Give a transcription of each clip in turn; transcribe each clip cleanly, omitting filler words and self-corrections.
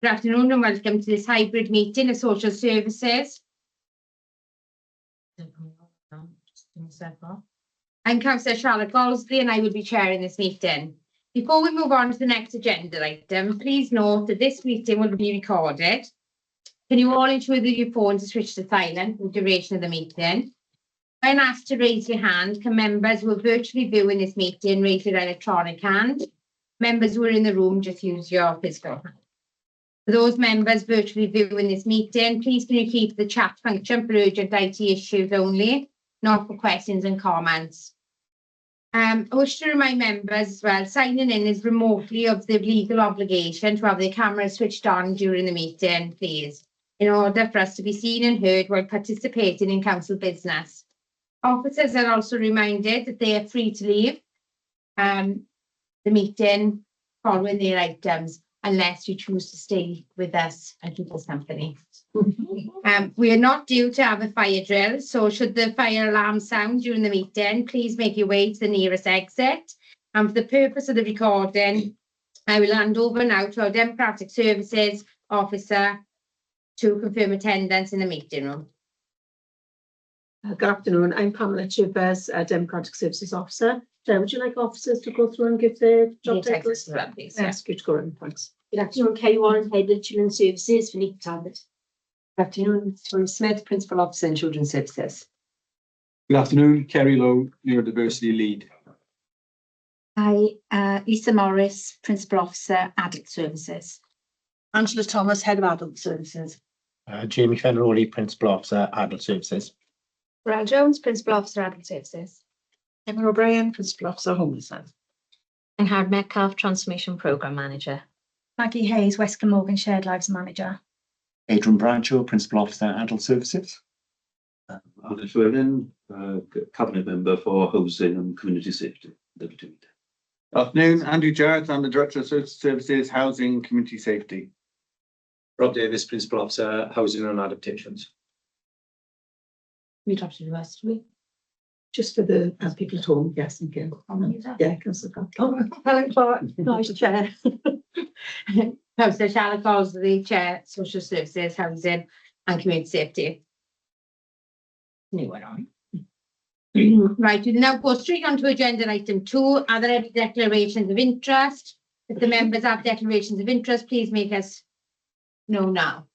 Good afternoon and welcome to this hybrid meeting of social services. I'm Councillor Charlotte Goldsby and I will be chairing this meeting. Before we move on to the next agenda item, please note that this meeting will be recorded. Can you all ensure that your phones are switched to silent for the duration of the meeting? When asked to raise your hand, can members who are virtually viewing this meeting raise your electronic hand? Members who are in the room, just use your physical hand. For those members virtually viewing this meeting, please can you keep the chat function for urgent IT issues only, not for questions and comments. I wish to remind members as well, signing in is remotely of the legal obligation to have their cameras switched on during the meeting, please, in order for us to be seen and heard while participating in council business. Officers are also reminded that they are free to leave the meeting following their items, unless you choose to stay with us and keep us company. We are not due to have a fire drill, so should the fire alarm sound during the meeting, please make your way to the nearest exit. And for the purpose of the recording, I will hand over now to our Democratic Services officer to confirm attendance in the meeting room. Good afternoon, I'm Pamela Chivers, Democratic Services Officer. Would you like officers to go through and give their job titles? Please. Ask you to go in, thanks. Good afternoon, Kelly Warren, Head of Children's Services for Neath, Talbot. Good afternoon, Tony Smith, Principal Officer in Children's Services. Good afternoon, Kerry Lowe, Neurodiversity Lead. Hi, Lisa Morris, Principal Officer, Adult Services. Angela Thomas, Head of Adult Services. Jamie Fenroli, Principal Officer, Adult Services. Rachel Jones, Principal Officer, Adult Services. Emma O'Brien, Principal Officer, Homelessness. And Howard Metcalf, Transformation Programme Manager. Maggie Hayes, West Glamorgan Shared Lives Manager. Adrian Bradshaw, Principal Officer, Adult Services. Alan Llewellyn, Cabinet Member for Housing and Community Safety. Deputy. Good afternoon, Andrew Jarrett, I'm the Director of Social Services, Housing and Community Safety. Rob Davis, Principal Officer, Housing and Adaptations. We dropped to the rest of it. Just for the people at home, yes, thank you. Yeah, Councillor Clark. Helen Clark, Vice Chair. Councillor Charlotte Goldsby, Chair, Social Services, Housing and Community Safety. New one on. Right, we now go straight on to agenda item 2. Are there any declarations of interest? If the members have declarations of interest, please make us know now.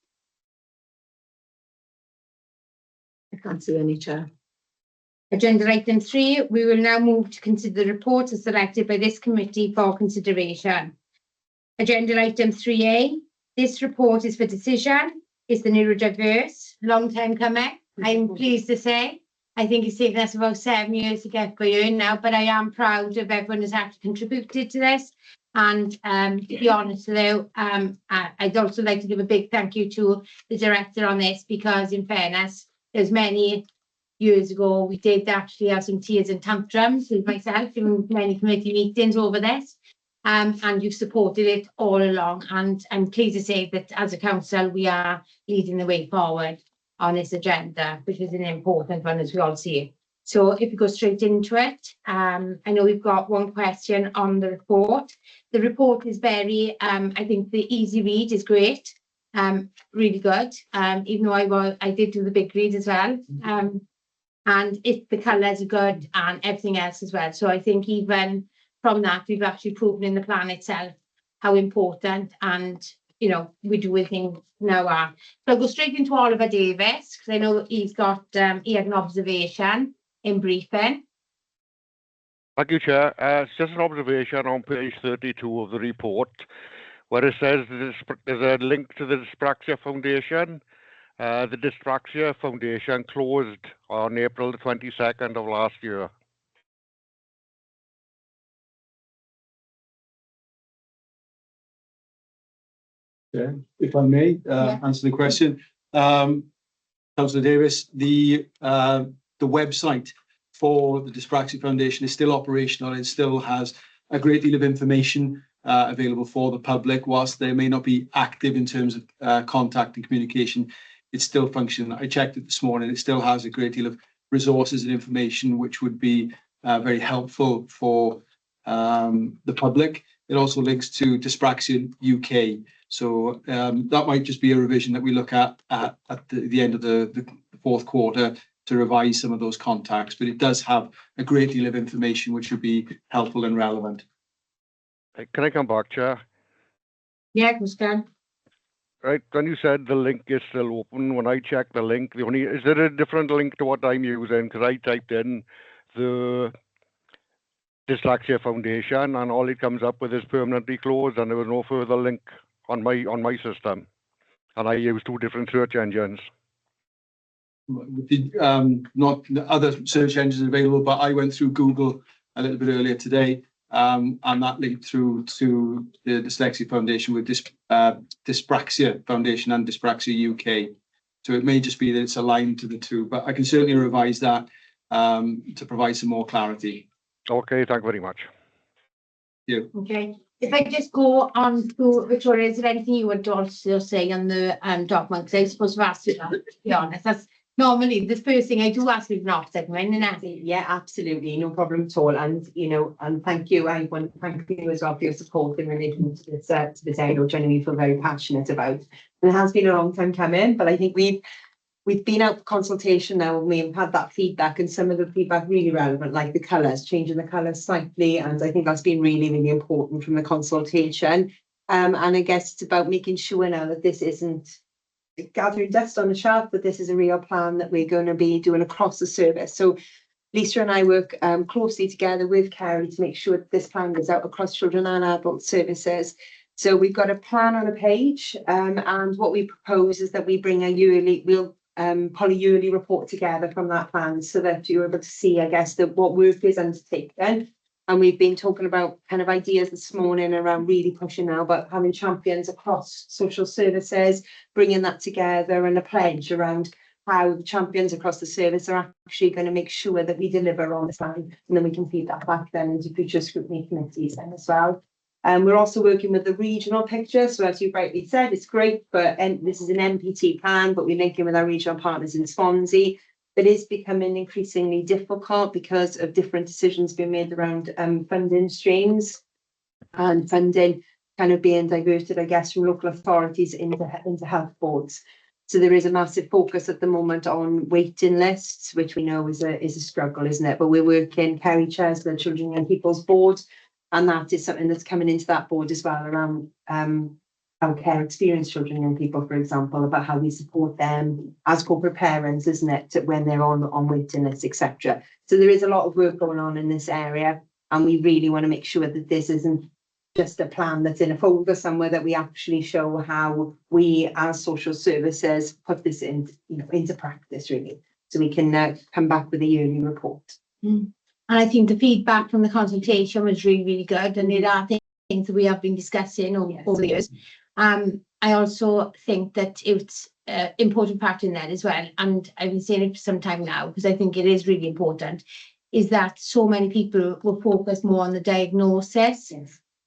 I can't see any, Chair. Agenda item 3, we will now move to consider the report as selected by this committee for consideration. Agenda item 3A, this report is for decision. It's the neurodiverse, long time coming. I'm pleased to say. I think it's taken us about 7 years to get going now, but I am proud of everyone who's actually contributed to this. And to be honest though, I'd also like to give a big thank you to the director on this, because in fairness, there's many years ago, we did actually have some tears and tantrums with myself in many committee meetings over this. And you've supported it all along. And I'm pleased to say that as a council, we are leading the way forward on this agenda, which is an important one, as we all see. So if we go straight into it, I know we've got one question on the report. The report is very, I think the easy read is great, really good, even though I did do the big read as well. And the colours are good and everything else as well. So I think even from that, we've actually proven in the plan itself how important and, you know, we do things now are. So I'll go straight into Oliver Davis, because I know he's got, he had an observation in briefing. Thank you, Chair. It's just an observation on page 32 of the report, where it says there's a link to the Dyspraxia Foundation. The Dyspraxia Foundation closed on April the 22nd of last year. Yeah, if I may answer the question. Councillor Davis, the website for the Dyspraxia Foundation is still operational. It still has a great deal of information available for the public. Whilst they may not be active in terms of contact and communication, it's still functioning. I checked it this morning. It still has a great deal of resources and information which would be very helpful for the public. it also links to Dyspraxia UK. So that might just be a revision that we look at the end of the fourth quarter to revise some of those contacts. But it does have a great deal of information which would be helpful and relevant. Can I come back, Chair? Yeah, of course, can. Right, when you said the link is still open, when I checked the link, is there a different link to what I'm using? Because I typed in the Dyslexia Foundation and all it comes up with is permanently closed, and there was no further link on my system. And I use two different search engines. Not other search engines available, but I went through Google a little bit earlier today, and that linked through to the Dyslexia Foundation with Dyspraxia Foundation and Dyspraxia UK. So it may just be that it's aligned to the two, but I can certainly revise that to provide some more clarity. Okay, thank you very much. Yeah. Okay. If I just go on to Victoria, is there anything you want to also say on the document? Because I suppose I've asked you that, to be honest. That's normally the first thing I do ask you not segment, isn't it? Yeah, absolutely, no problem at all. And and thank you. I want to thank you as well for your support in relation to this area, which I know you feel very passionate about. And it has been a long time coming, but I think we've been out for consultation now, and we've had that feedback, and some of the feedback really relevant, like the colours, changing the colours slightly, and I think that's been really, really important from the consultation. And I guess it's about making sure now that this isn't gathering dust on the shelf, but this is a real plan that we're going to be doing across the service. So Lisa and I work closely together with Kerry to make sure that this plan goes out across children and adult services. So we've got a plan on a page, and what we propose is that we bring a yearly, pull a yearly report together from that plan so that you're able to see, I guess, what work is undertaken. And we've been talking about kind of ideas this morning around really pushing now about having champions across social services, bringing that together, and a pledge around how the champions across the service are actually going to make sure that we deliver on this plan, and then we can feed that back then into future scrutiny committees then as well. We're also working with the regional picture. So as you rightly said, it's great, but this is an MPT plan, but we're linking with our regional partners in Swansea. It is becoming increasingly difficult because of different decisions being made around funding streams and funding kind of being diverted, I guess, from local authorities into health boards. So there is a massive focus at the moment on waiting lists, which we know is a struggle, isn't it? But we're working, Kerry chairs the Children and Young People's Board, and that is something that's coming into that board as well around how care experienced children and young people, for example, about how we support them as corporate parents, isn't it, when they're on waiting lists, etc. So there is a lot of work going on in this area, and we really want to make sure that this isn't just a plan that's in a folder somewhere, that we actually show how we as social services put this into practice, really, so we can come back with a yearly report. And I think the feedback from the consultation was really, really good, and there are things that we have been discussing over the years. I also think that it's an important part in that as well, and I've been saying it for some time now because I think it is really important, is that so many people will focus more on the diagnosis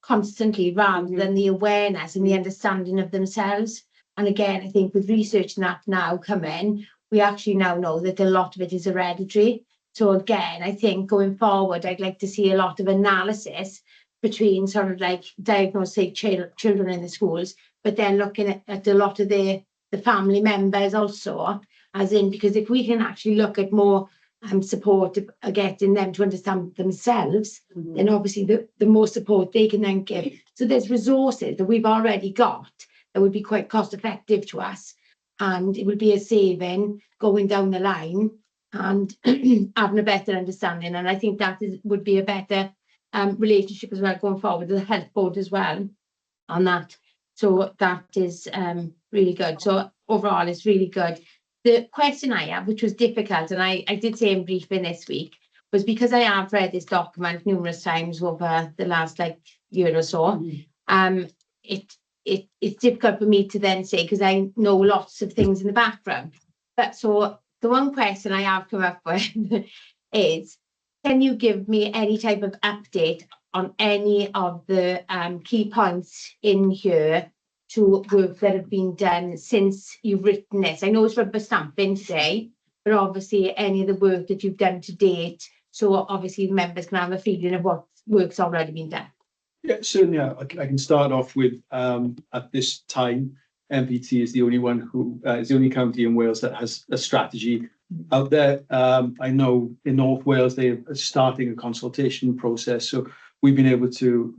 constantly rather than the awareness and the understanding of themselves. And again, I think with research and that now coming, we actually now know that a lot of it is hereditary. So again, I think going forward, I'd like to see a lot of analysis between sort of like diagnosing children in the schools, but then looking at a lot of the family members also, as in, because if we can actually look at more support getting them to understand themselves, then obviously the more support they can then give. So there's resources that we've already got that would be quite cost effective to us, and it would be a saving going down the line and having a better understanding. And I think that would be a better relationship as well going forward with the health board as well on that. So that is really good. So overall, it's really good. The question I have, which was difficult, and I did say in briefing this week, was because I have read this document numerous times over the last year or so. It's difficult for me to then say, because I know lots of things in the background. But so the one question I have come up with is, can you give me any type of update on any of the key points in here to work that have been done since you've written this? I know it's rubber stamping today, but obviously any of the work that you've done to date, so obviously the members can have a feeling of what work's already been done. Yeah, certainly. I can start off with, at this time, MPT is the only one who is the only county in Wales that has a strategy out there. I know in North Wales they are starting a consultation process, so we've been able to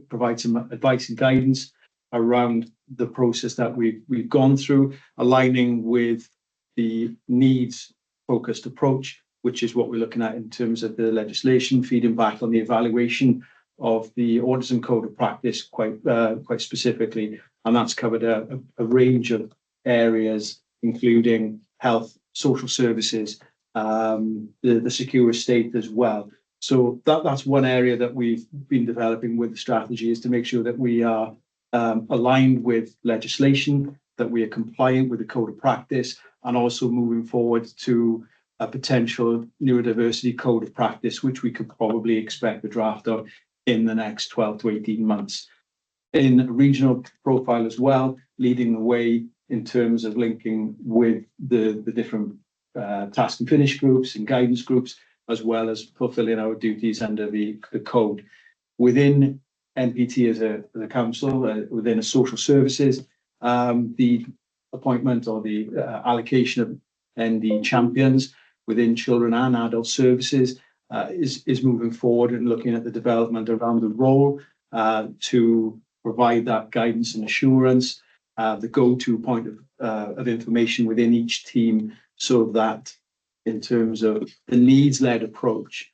provide some advice and guidance around the process that we've gone through, aligning with the needs-focused approach, which is what we're looking at in terms of the legislation, feeding back on the evaluation of the Autism Code of Practice quite specifically, and that's covered a range of areas, including health, social services, the secure estate as well. So that's one area that we've been developing with the strategy, is to make sure that we are aligned with legislation, that we are compliant with the Code of Practice, and also moving forward to a potential neurodiversity Code of Practice, which we could probably expect the draft of in the next 12 to 18 months. In a regional profile as well, leading the way in terms of linking with the different task and finish groups and guidance groups, as well as fulfilling our duties under the code. Within NPT as a council, within a social services, the appointment or the allocation of ND champions within children and adult services is moving forward and looking at the development around the role to provide that guidance and assurance, the go-to point of information within each team, so that in terms of the needs-led approach,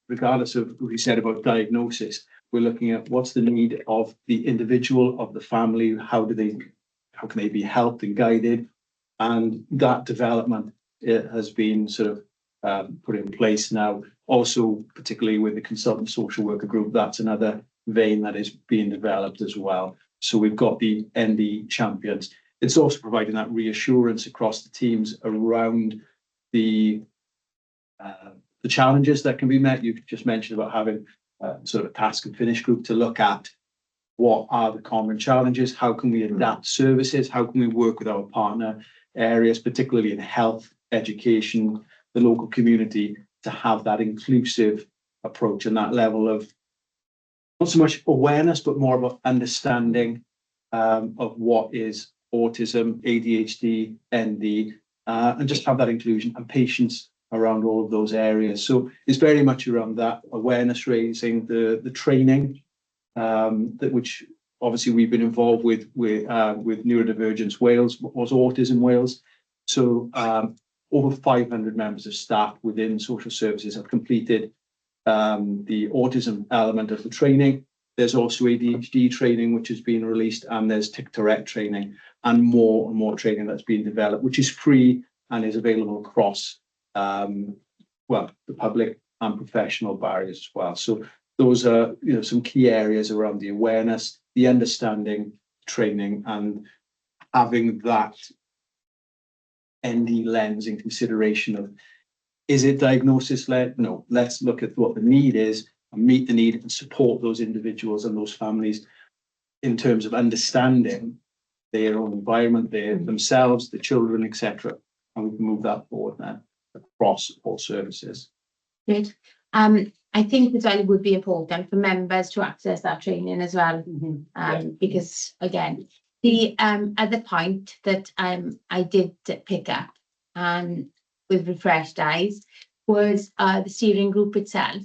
regardless of what we said about diagnosis, we're looking at what's the need of the individual, of the family, how can they be helped and guided, and that development has been sort of put in place now. Also, particularly with the consultant social worker group, that's another vein that is being developed as well. So we've got the ND champions. It's also providing that reassurance across the teams around the challenges that can be met. You've just mentioned about having sort of a task and finish group to look at what are the common challenges, how can we adapt services, how can we work with our partner areas, particularly in health, education, the local community, to have that inclusive approach and that level of not so much awareness, but more about understanding of what is autism, ADHD, ND, and just have that inclusion and patience around all of those areas. So it's very much around that awareness raising, the training, which obviously we've been involved with Neurodivergence Wales, was Autism Wales. So over 500 members of staff within social services have completed the autism element of the training. There's also ADHD training, which has been released, and there's Tic-Tourette training, and more training that's being developed, which is free and is available across the public and professional barriers as well. So those are some key areas around the awareness, the understanding, training, and having that ND lens in consideration of, is it diagnosis led? No, let's look at what the need is and meet the need and support those individuals and those families in terms of understanding their own environment, themselves, the children, etc. And we can move that forward now across all services. Good. I think that it would be important for members to access that training as well, because again, the other point that I did pick up with refreshed eyes was the steering group itself.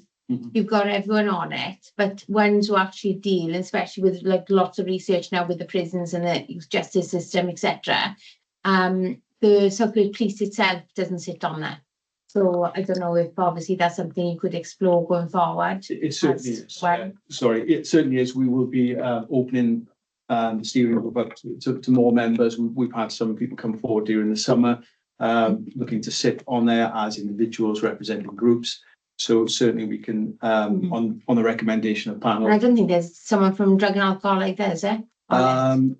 You've got everyone on it, but ones who actually deal, especially with like lots of research now with the prisons and the justice system, etc. The so-called police itself doesn't sit on that. So I don't know if obviously that's something you could explore going forward. It certainly is. Well. It certainly is. We will be opening the steering group up to more members. We've had some people come forward during the summer looking to sit on there as individuals representing groups. So certainly we can, on the recommendation of panel. And I don't think there's someone from drug and alcohol like that, is there?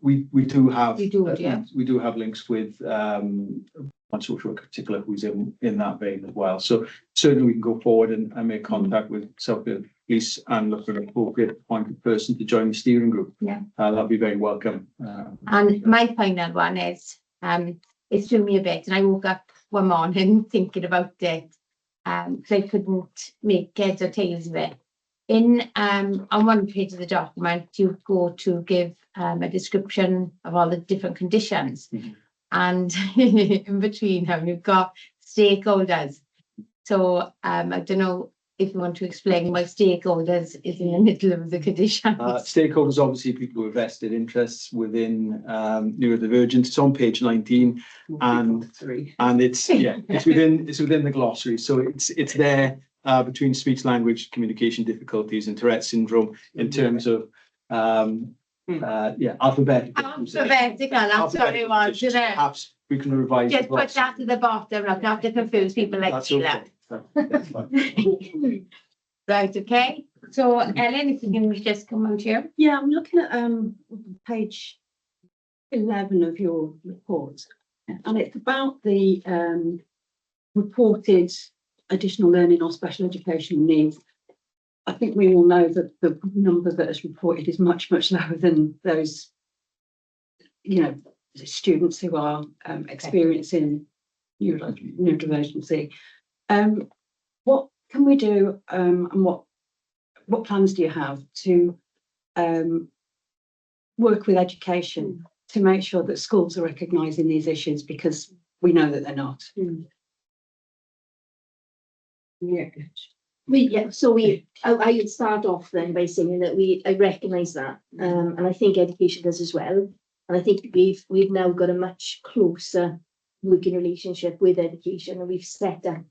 We do have. You do, yeah. We do have links with one social worker in particular who's in that vein as well. So certainly we can go forward and make contact with Suffield Police and look for an appropriate appointed person to join the steering group. Yeah. That'll be very welcome. And my final one is, it threw me a bit, and I woke up one morning thinking about it, because I couldn't make heads or tails of it. on one page of the document, you go to give a description of all the different conditions. And in between them, you've got stakeholders. So I don't know if you want to explain why stakeholders is in the middle of the conditions. Stakeholders, obviously people with vested interests within neurodivergence. It's on page 19, and it's within the glossary. So it's there between speech language communication difficulties and Tourette syndrome in terms of alphabetical. That's what it was, isn't it? Perhaps we can revise. Just put that at the bottom, not to confuse people like Sheila. That's fine. Right, okay. So Ellen, if you can just come out here. Yeah, I'm looking at page 11 of your report, and it's about the reported additional learning or special education needs. I think we all know that the number that is reported is much lower than those, students who are experiencing neurodivergency. What can we do, and what plans do you have to work with education to make sure that schools are recognising these issues, because we know that they're not? So I would start off then by saying that I recognise that, and I think education does as well. And I think we've now got a much closer working relationship with education, and we've set up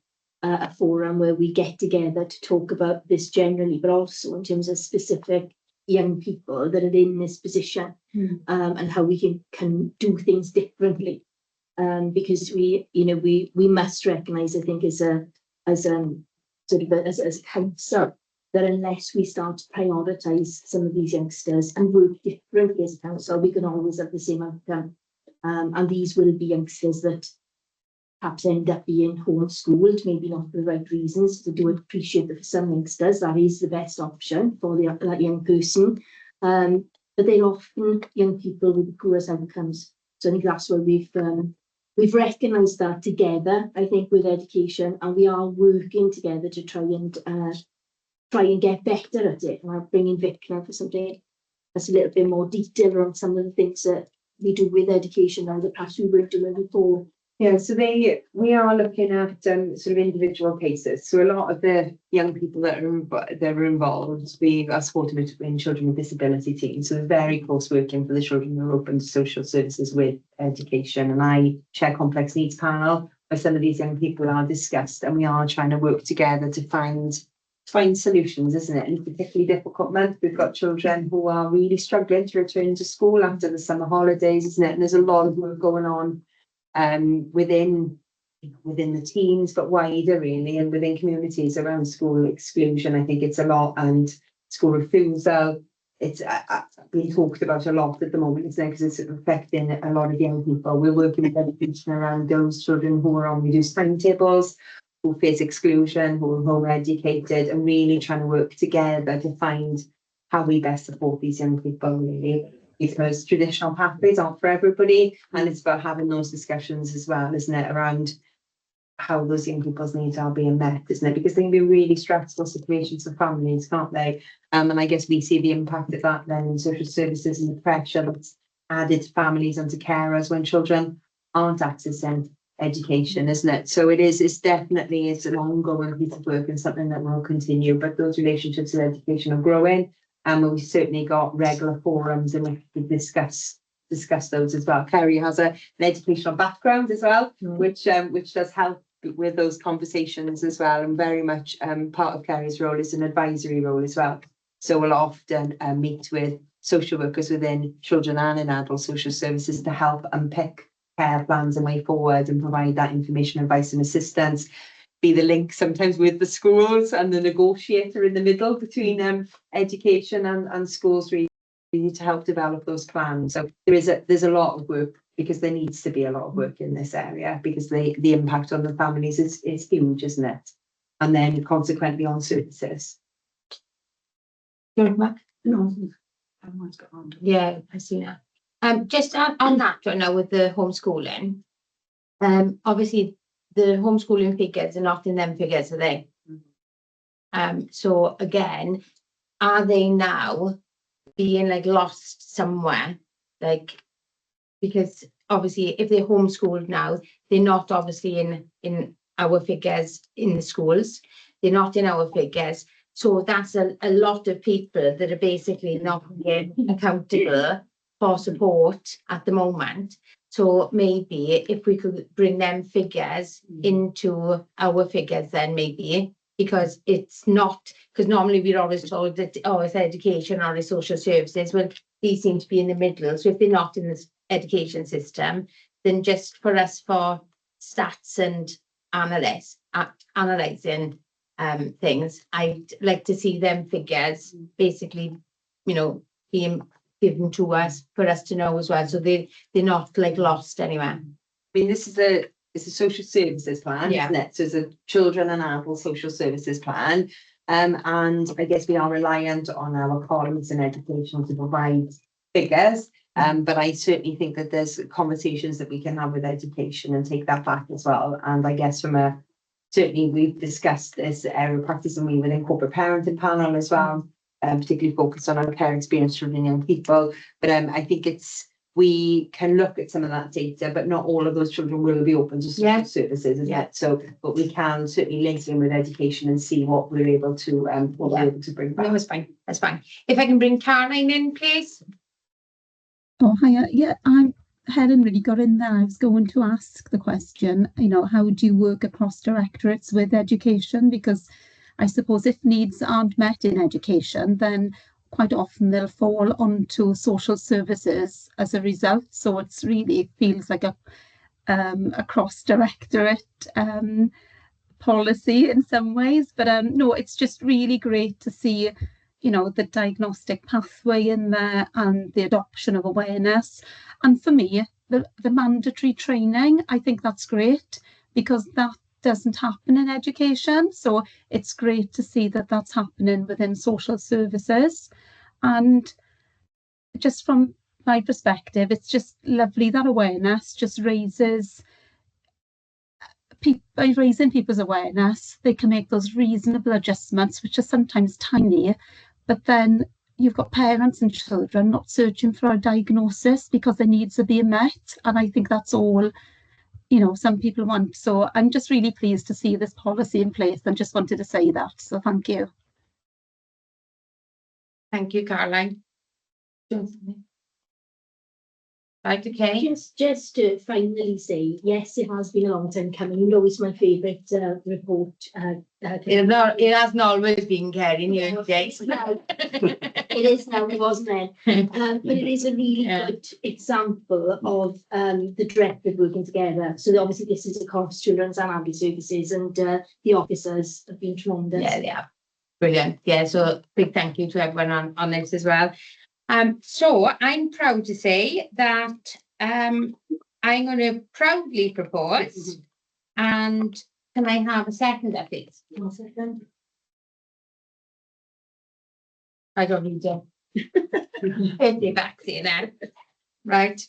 a forum where we get together to talk about this generally, but also in terms of specific young people that are in this position, and how we can do things differently. Because we must recognise, I think, as a council, that unless we start to prioritise some of these youngsters and work differently as a council, we can always have the same outcome. And these will be youngsters that perhaps end up being homeschooled, maybe not for the right reasons. I do appreciate that for some youngsters that is the best option for that young person. But they're often young people with the poorest outcomes. So I think that's where we've recognised that together, I think, with education, and we are working together to try and get better at it. And I'll bring in Vic now for something that's a little bit more detail around some of the things that we do with education now that perhaps we weren't doing before. Yeah, so we are looking at sort of individual cases. So a lot of the young people that are involved, we are supporting in children with disability teams. So very close working for the children who are open to social services with education. And I chair complex needs panel where some of these young people are discussed, and we are trying to work together to find solutions, isn't it? And it's a particularly difficult month. We've got children who are really struggling to return to school after the summer holidays, isn't it? And there's a lot of work going on within the teams, but wider really, and within communities around school exclusion. I think it's a lot, and school refusal. It's being talked about a lot at the moment, isn't it? Because it's affecting a lot of young people. We're working with education around those children who are on reduced timetables, who face exclusion, who are home educated, and really trying to work together to find how we best support these young people, really. Because traditional pathways aren't for everybody, and it's about having those discussions as well, isn't it, around how those young people's needs are being met, isn't it? Because they can be really stressful situations for families, can't they? And I guess we see the impact of that then in social services and the pressure that's added to families and to carers when children aren't accessing education, isn't it? So it's definitely an ongoing piece of work and something that will continue, but those relationships with education are growing. And we've certainly got regular forums and we can discuss those as well. Kerry has an educational background as well, which does help with those conversations as well. And very much part of Kerry's role is an advisory role as well. So we'll often meet with social workers within children and in adult social services to help unpick care plans and way forward and provide that information, advice and assistance. Be the link sometimes with the schools and the negotiator in the middle between education and schools, really to help develop those plans. So there's a lot of work, because there needs to be a lot of work in this area, because the impact on the families is huge, isn't it? And then consequently on services. No, Everyone's got on. yeah, I see that. Just on that right now with the homeschooling, obviously the homeschooling figures are not in them figures, are they? So again, are they now being like lost somewhere? Like, because obviously if they're homeschooled now, they're not obviously in our figures in the schools. They're not in our figures. So that's a lot of people that are basically not being accountable for support at the moment. So maybe if we could bring them figures into our figures, then maybe, because it's not, because normally we're always told that, oh, it's education or it's social services. Well, these seem to be in the middle. So if they're not in this education system, then just for us for stats and analysing things, I'd like to see them figures basically, you know, being given to us for us to know as well, so they're not like lost anywhere. I mean, this is it's a social services plan, Yeah. isn't it? So it's a children and adult social services plan. And I guess we are reliant on our colleagues in education to provide figures. But I certainly think that there's conversations that we can have with education and take that back as well. And I guess certainly we've discussed this area of practice and we within corporate parenting panel as well, particularly focused on our care experience children and young people. But I think we can look at some of that data, but not all of those children will be open to social services, isn't it? So, but we can certainly link in with education and see what we're able to we're able to bring back. No, that's fine. That's fine. If I can bring Caroline in, please. Oh, hiya. Yeah, Helen really got in there. I was going to ask the question, you know, how do you work across directorates with education? Because I suppose if needs aren't met in education, then quite often they'll fall onto social services as a result. So it's really feels like a cross-directorate policy in some ways. But no, it's just really great to see, you know, the diagnostic pathway in there and the adoption of awareness. And for me, the mandatory training, I think that's great because that doesn't happen in education. So it's great to see that that's happening within social services. And just from my perspective, it's just lovely that awareness just raises by raising people's awareness, they can make those reasonable adjustments, which are sometimes tiny, but then you've got parents and children not searching for a diagnosis because their needs are being met. And I think that's all, you know, some people want. So I'm just really pleased to see this policy in place and just wanted to say that. So thank you. Thank you, Caroline. Right, okay. Just to finally say, yes, it has been a long time coming. You know, it's my favourite report. It hasn't always been, Karen, you Jace. It is now, it wasn't then. But it is a really good example of the directorate working together. So obviously this is across children's and adult services, and the officers have been tremendous. Yeah, they are. Brilliant. Yeah, so big thank you to everyone on this as well. So I'm proud to say that I'm going to proudly propose, and can I have a second, please? 1 second. I don't need to. Any vaccine there. Right.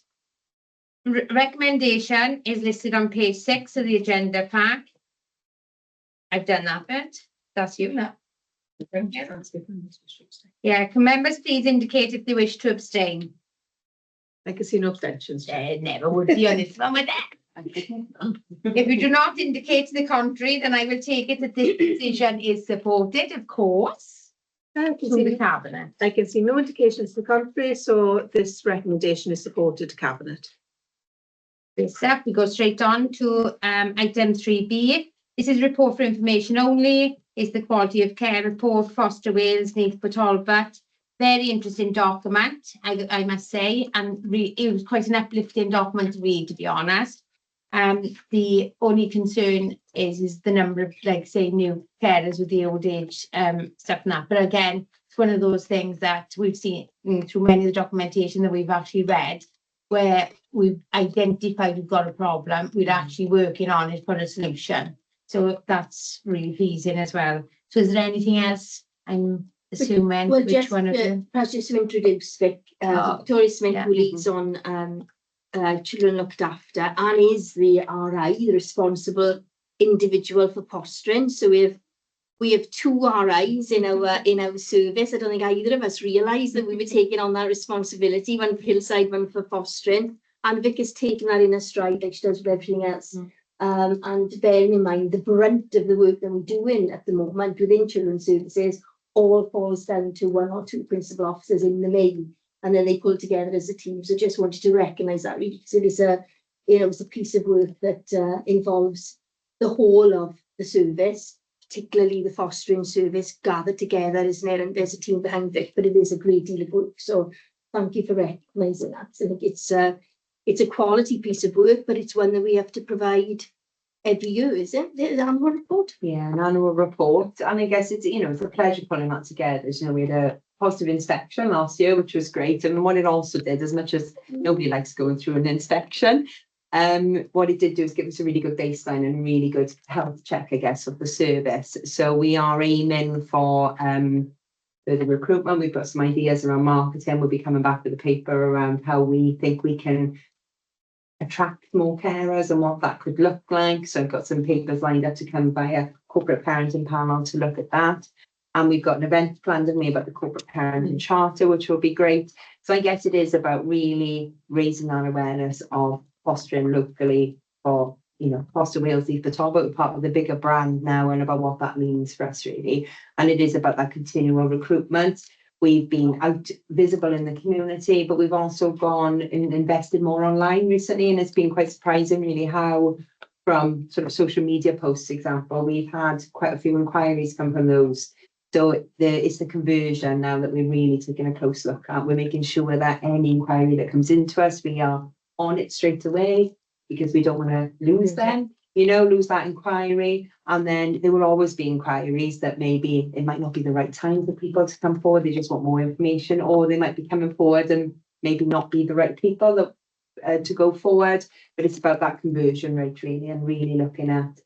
Recommendation is listed on page 6 of the agenda pack. I've done that bit. That's you now. Yeah, can members please indicate if they wish to abstain? I can see no abstentions. Never would be honest wrong with that. If you do not indicate to the contrary, then I will take it that this decision is supported, of course. I can see the cabinet. I can see no indications to the contrary, so this recommendation is supported to cabinet. This up, we go straight on to item 3B. This is report for information only. Is the quality of care report, Foster Wales, Neath, Talbot. Very interesting document, I must say, and it was quite an uplifting document to read, to be honest. The only concern is the number of, like, say, new carers with the old age stuff and that. But again, it's one of those things that we've seen through many of the documentation that we've actually read, where we've identified we've got a problem, we're actually working on it for a solution. So that's really pleasing as well. So is there anything else? I'm assuming well, which just, one of you? Perhaps just to introduce Vic, Victoria Smith, who leads on children looked after, and is the RI, the responsible individual for fostering. So we've we have two RIs in our service. I don't think either of us realised that we were taking on that responsibility, one for Hillside, one for fostering. And Vic has taken that in a stride like she does with everything else. And bearing in mind the brunt of the work that we're doing at the moment within children's services all falls down to one or two principal officers in the main, and then they pull together as a team. So just wanted to recognise that really, because it is it's a piece of work that involves the whole of the service, particularly the fostering service gathered together, isn't it? And there's a team behind it, but it is a great deal of work. So thank you for recognising that. I think it's a quality piece of work, but it's one that we have to provide every year, is it? The annual report? Yeah, an annual report. And I guess it's, it's a pleasure putting that together. We had a positive inspection last year, which was great. And what it also did, as much as nobody likes going through an inspection, what it did do is give us a really good baseline and a really good health check, I guess, of the service. So we are aiming for the recruitment. We've got some ideas around marketing. We'll be coming back with a paper around how we think we can attract more carers and what that could look like. So I've got some papers lined up to come by a corporate parenting panel to look at that. And we've got an event planned with me about the corporate parenting charter, which will be great. So I guess it is about really raising that awareness of fostering locally for, Foster Wales, Neath, Talbot. We're part of the bigger brand now, and about what that means for us really. And it is about that continual recruitment. We've been out visible in the community, but we've also gone and invested more online recently. And it's been quite surprising really how, from sort of social media posts, example, we've had quite a few inquiries come from those. So it's the conversion now that we're really taking a close look at. We're making sure that any inquiry that comes into us, we are on it straight away, because we don't want to lose them. Lose that inquiry. And then there will always be inquiries that maybe it might not be the right time for people to come forward. They just want more information, or they might be coming forward and maybe not be the right people that to go forward. But it's about that conversion rate really, and really looking at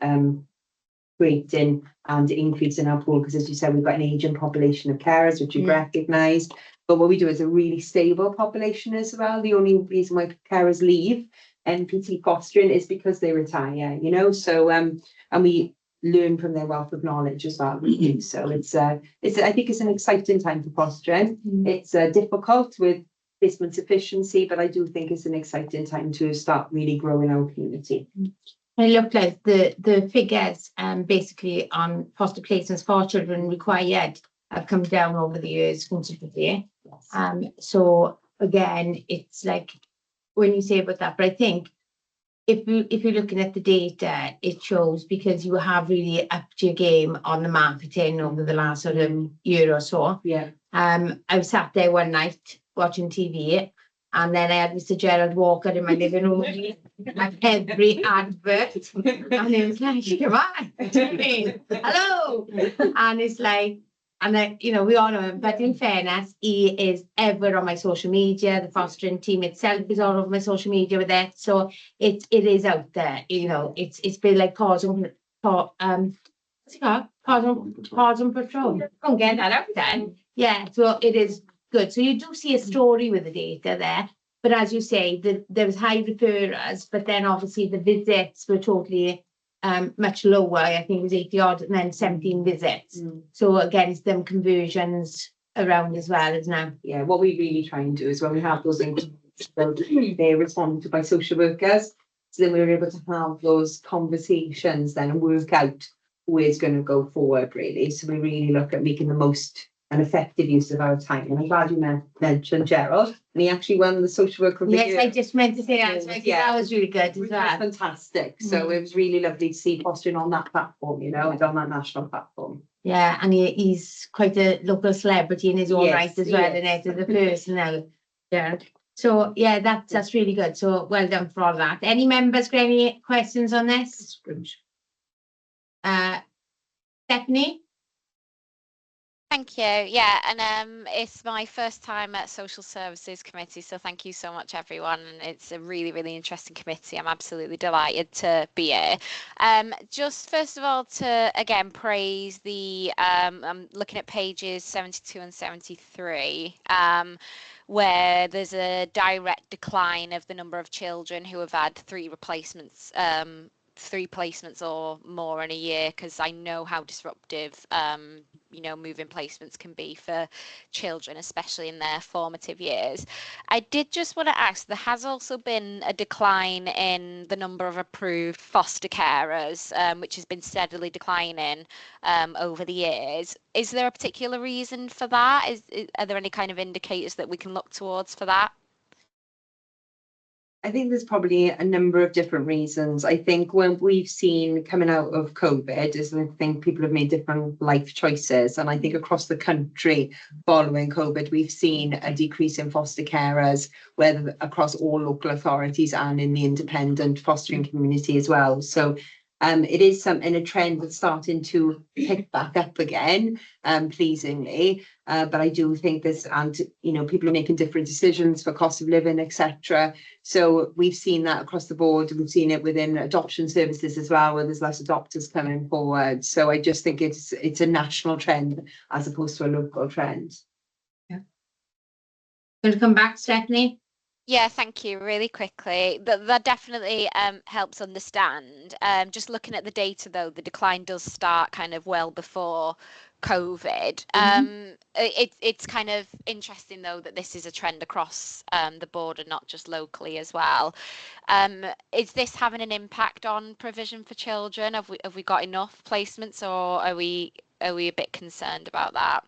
creating and increasing our pool. Because as you said, we've got an ageing population of carers, which we've recognised. But what we do is a really stable population as well. The only reason why carers leave NPT fostering is because they retire, so and we learn from their wealth of knowledge as well. So it's I think it's an exciting time for fostering. It's difficult with placement sufficiency, but I do think it's an exciting time to start really growing our community. It looked like the figures basically on foster placements for children required have come down over the years considerably. So again, it's like when you say about that, but I think if you're looking at the data, it shows, because you have really upped your game on the marketing over the last sort of year or so. I was sat there one night watching TV, and then I had Mr. Gerald Walker in my living room and every advert, and it was like, come on, Jimmy, hello, and it's like. And then, we all know him, but in fairness, he is ever on my social media. The fostering team itself is all over my social media with it. So it is out there, it's been like what's it called? What's it called? Pause and patrol. Can't get that out there. Yeah, so it is good. So you do see a story with the data there. But as you say, there was high referrers, but then obviously the visits were totally much lower. I think it was 80 odd and then 17 visits. So again, it's them conversions around as well, isn't it? Yeah, what we really try and do is when we have those they're responded to by social workers. So then we're able to have those conversations then and work out who is going to go forward really. So we really look at making the most and effective use of our time. And I'm glad you mentioned Gerald, and he actually won the social worker of the year. I just meant to say that. So that was really good as well. Fantastic. So it was really lovely to see fostering on that platform, and on that national platform. Yeah, and he's quite a local celebrity in his own right as well, and as a person now. Yeah. So yeah, that's really good. So well done for all that. Any members got any questions on this? Stephanie? Thank you. Yeah, and it's my first time at Social Services Committee, so thank you so much, everyone. And it's a really, really interesting committee. I'm absolutely delighted to be here. Just first of all, to again praise the. I'm looking at pages 72 and 73. Where there's a direct decline of the number of children who have had 3 replacements 3 placements or more in a year, because I know how disruptive moving placements can be for children, especially in their formative years. I did just want to ask, there has also been a decline in the number of approved foster carers, which has been steadily declining over the years. Is there a particular reason for that? Are there any kind of indicators that we can look towards for that? I think there's probably a number of different reasons. I think when we've seen coming out of COVID is I think people have made different life choices. And I think across the country following COVID, we've seen a decrease in foster carers, whether across all local authorities and in the independent fostering community as well. So it is a trend that's starting to pick back up again, pleasingly. But I do think this, and people are making different decisions for cost of living, etc. So we've seen that across the board. We've seen it within adoption services as well, where there's less adopters coming forward. So I just think it's a national trend as opposed to a local trend. Yeah. Going to come back, Stephanie? Yeah, thank you. Really quickly, that definitely helps understand. Just looking at the data, though, the decline does start kind of well before COVID. It's kind of interesting, though, that this is a trend across the board and not just locally as well. Is this having an impact on provision for children? Have we got enough placements, or are we a bit concerned about that?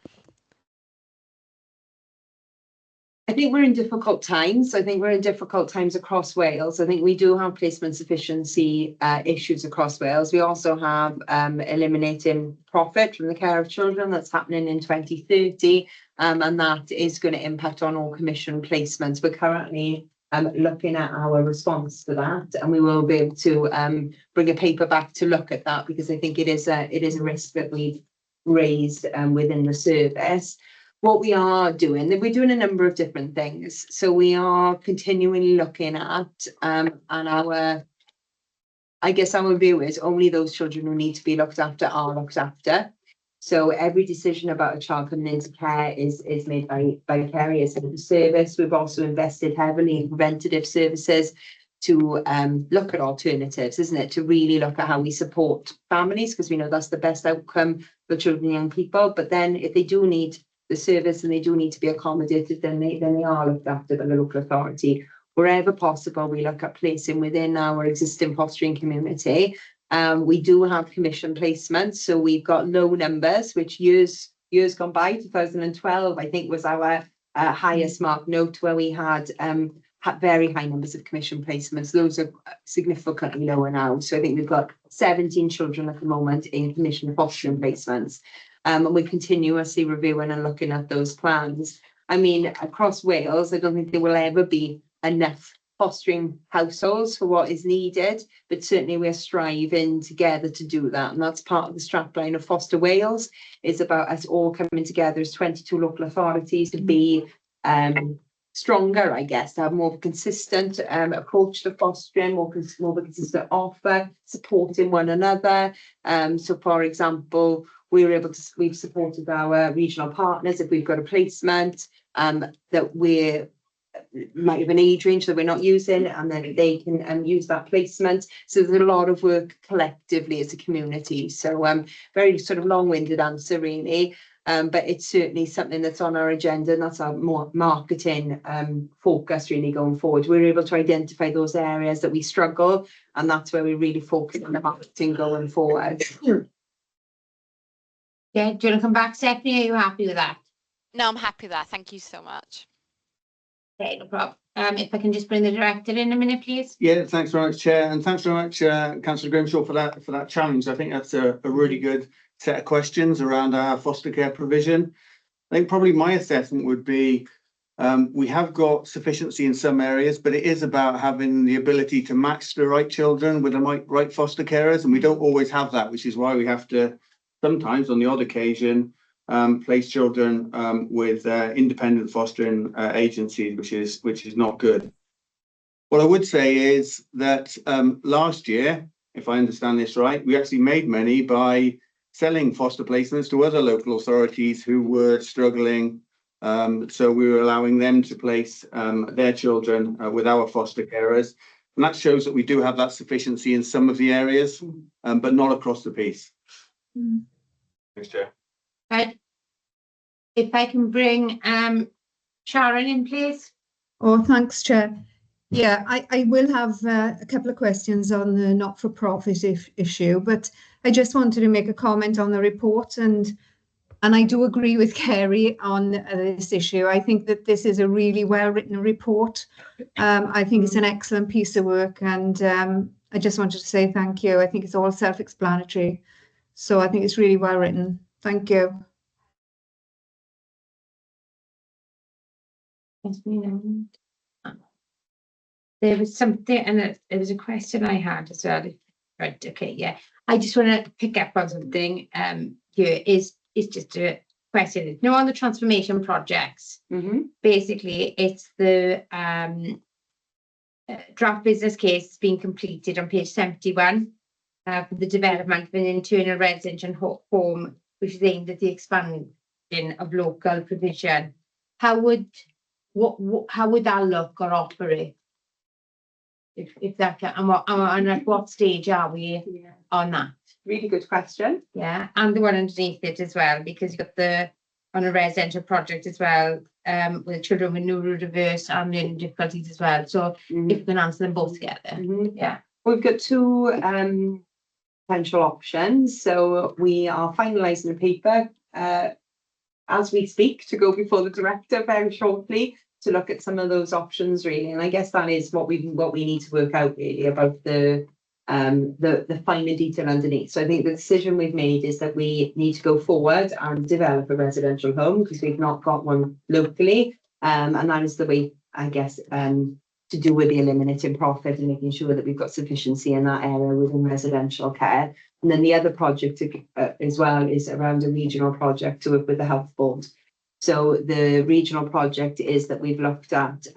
I think we're in difficult times. I think we're in difficult times across Wales. I think we do have placement sufficiency issues across Wales. We also have eliminating profit from the care of children that's happening in 2030, and that is going to impact on all commission placements. We're currently looking at our response to that, and we will be able to bring a paper back to look at that, because I think it is a risk that we've raised within the service. What we are doing, we're doing a number of different things. So we are continually looking at, and our view is only those children who need to be looked after are looked after. So every decision about a child coming into care is made by carers in the service. We've also invested heavily in preventative services to look at alternatives, isn't it? To really look at how we support families, because we know that's the best outcome for children and young people. But then if they do need the service and they do need to be accommodated, then they are looked after by the local authority. Wherever possible, we look at placing within our existing fostering community. We do have commission placements, so we've got low numbers, which years gone by, 2012, I think, was our highest mark note, where we had very high numbers of commission placements. Those are significantly lower now. So I think we've got 17 children at the moment in commission fostering placements. And we're continuously reviewing and looking at those plans. I mean, across Wales, I don't think there will ever be enough fostering households for what is needed, but certainly we're striving together to do that. And that's part of the strapline of Foster Wales. It's about us all coming together as 22 local authorities to be stronger, I guess, to have more of a consistent approach to fostering, more of a consistent offer, supporting one another. So, for example, we've supported our regional partners if we've got a placement that might have an age range that we're not using, and then they can use that placement. So there's a lot of work collectively as a community. So very sort of long-winded answer, really. But it's certainly something that's on our agenda, and that's our more marketing focus really going forward. We're able to identify those areas that we struggle, and that's where we really focus on the marketing going forward. Yeah, do you want to come back, Stephanie? Are you happy with that? No, I'm happy with that. Thank you so much. Okay, no problem. If I can just bring the director in a minute, please. Yeah, thanks very much, Chair, and thanks very much, Councillor Grimshaw, for that challenge. I think that's a really good set of questions around our foster care provision. I think probably my assessment would be we have got sufficiency in some areas, but it is about having the ability to match the right children with the right foster carers, and we don't always have that, which is why we have to sometimes, on the odd occasion, place children with independent fostering agencies, which is not good. What I would say is that last year, if I understand this right, we actually made money by selling foster placements to other local authorities who were struggling. So we were allowing them to place their children with our foster carers. And that shows that we do have that sufficiency in some of the areas, but not across the piece. Thanks, Chair. Right. If I can bring Sharon in, please. Oh, thanks, Chair. Yeah, I will have a couple of questions on the not-for-profit issue, but I just wanted to make a comment on the report, and I do agree with Kerry on this issue. I think that this is a really well-written report. I think it's an excellent piece of work, and I just wanted to say thank you. I think it's all self-explanatory, so I think it's really well-written. Thank you. There was something, and there was a question I had as well. Right, okay, yeah. I just want to pick up on something here. Is just a question. You know, on the transformation projects, basically it's the draft business case being completed on page 71 for the development of an internal residential home, which is aimed at the expansion of local provision. How would that look or operate? If that can, and at what stage are we on that? Really good question. Yeah, and the one underneath it as well, because you've got the on a residential project as well, with children with neurodiverse and learning difficulties as well. So if you can answer them both together, yeah. We've got two potential options. So we are finalising the paper as we speak to go before the director very shortly to look at some of those options really. And I guess that is what we need to work out really about the finer detail underneath. So I think the decision we've made is that we need to go forward and develop a residential home because we've not got one locally. And that is the way, I guess, to do with the eliminating profit and making sure that we've got sufficiency in that area within residential care. And then the other project as well is around a regional project to work with the health board. So the regional project is that we've looked at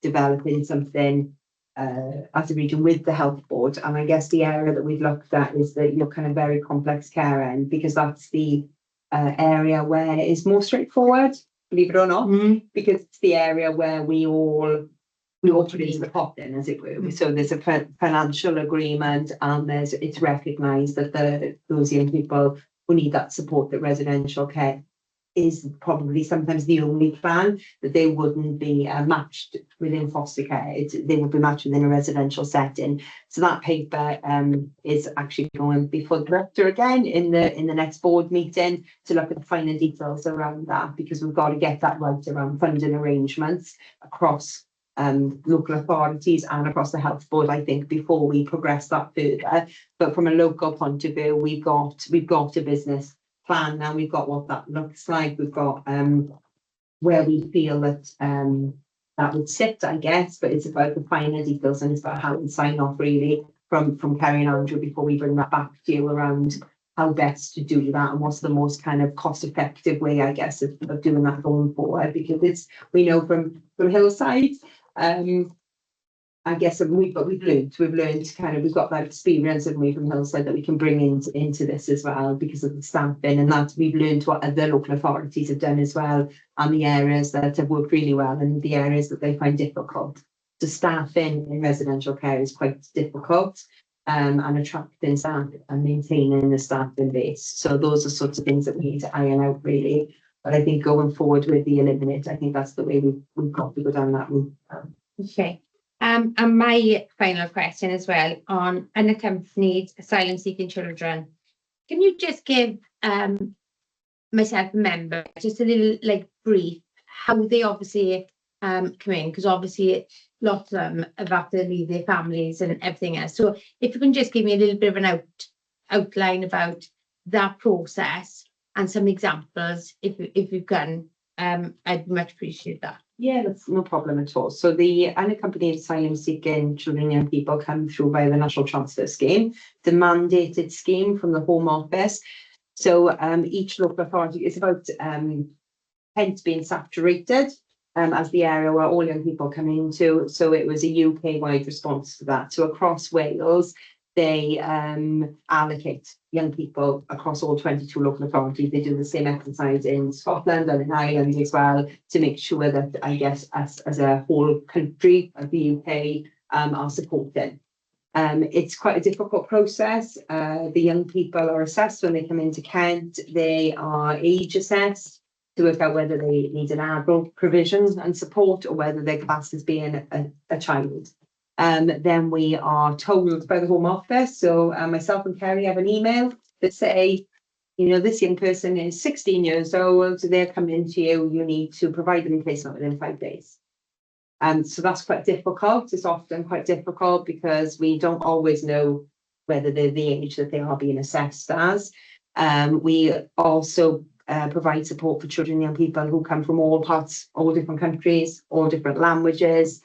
developing something as a region with the health board. And I guess the area that we've looked at is the kind of very complex care end, because that's the area where it is more straightforward, believe it or not, because it's the area where we all produce the pot in, as it were. So there's a financial agreement, and it's recognised that those young people who need that support, that residential care is probably sometimes the only plan, that they wouldn't be matched within foster care. They would be matched within a residential setting. So that paper is actually going before the director again in the next board meeting to look at the finer details around that, because we've got to get that right around funding arrangements across local authorities and across the health board, I think, before we progress that further. But from a local point of view, we've got a business plan now. We've got what that looks like. We've got where we feel that that would sit, I guess. But it's about the finer details, and it's about how we sign off really from Kerry and Andrew before we bring that back to you around how best to do that and what's the most kind of cost-effective way, I guess, of doing that going forward. Because we know from Hillside. I guess we've learned kind of, we've got that experience of we from Hillside that we can bring into this as well because of the staffing, and that we've learned what other local authorities have done as well, and the areas that have worked really well and the areas that they find difficult. So staffing in residential care is quite difficult, and attracting staff and maintaining the staffing base. So those are sorts of things that we need to iron out really. But I think going forward with the eliminate, I think that's the way we've got to go down that route. Okay. And my final question as well on unaccompanied asylum-seeking children. Can you just give myself a member just a little brief how they obviously come in, because obviously lots of them have had to leave their families and everything else. So if you can just give me a little bit of an outline about that process and some examples, if you can, I'd much appreciate that. Yeah, that's no problem at all. So the unaccompanied asylum seeking children and young people come through via the National Transfer Scheme, the mandated scheme from the Home Office. So each local authority is about hence being saturated as the area where all young people come into. So it was a UK-wide response to that. So across Wales, they allocate young people across all 22 local authorities. They do the same exercise in Scotland and in Ireland as well, to make sure that, I guess, as a whole country of the UK are supporting. It's quite a difficult process. The young people are assessed when they come into Kent. They are age assessed to work out whether they need an adult provision and support or whether they're classed as being a child. Then we are told by the Home Office, so myself and Kerry have an email that say, you know, this young person is 16 years old, so they're coming to you, you need to provide them a placement within 5 days. So that's quite difficult. It's often quite difficult because we don't always know whether they're the age that they are being assessed as. We also provide support for children and young people who come from all different countries, all different languages.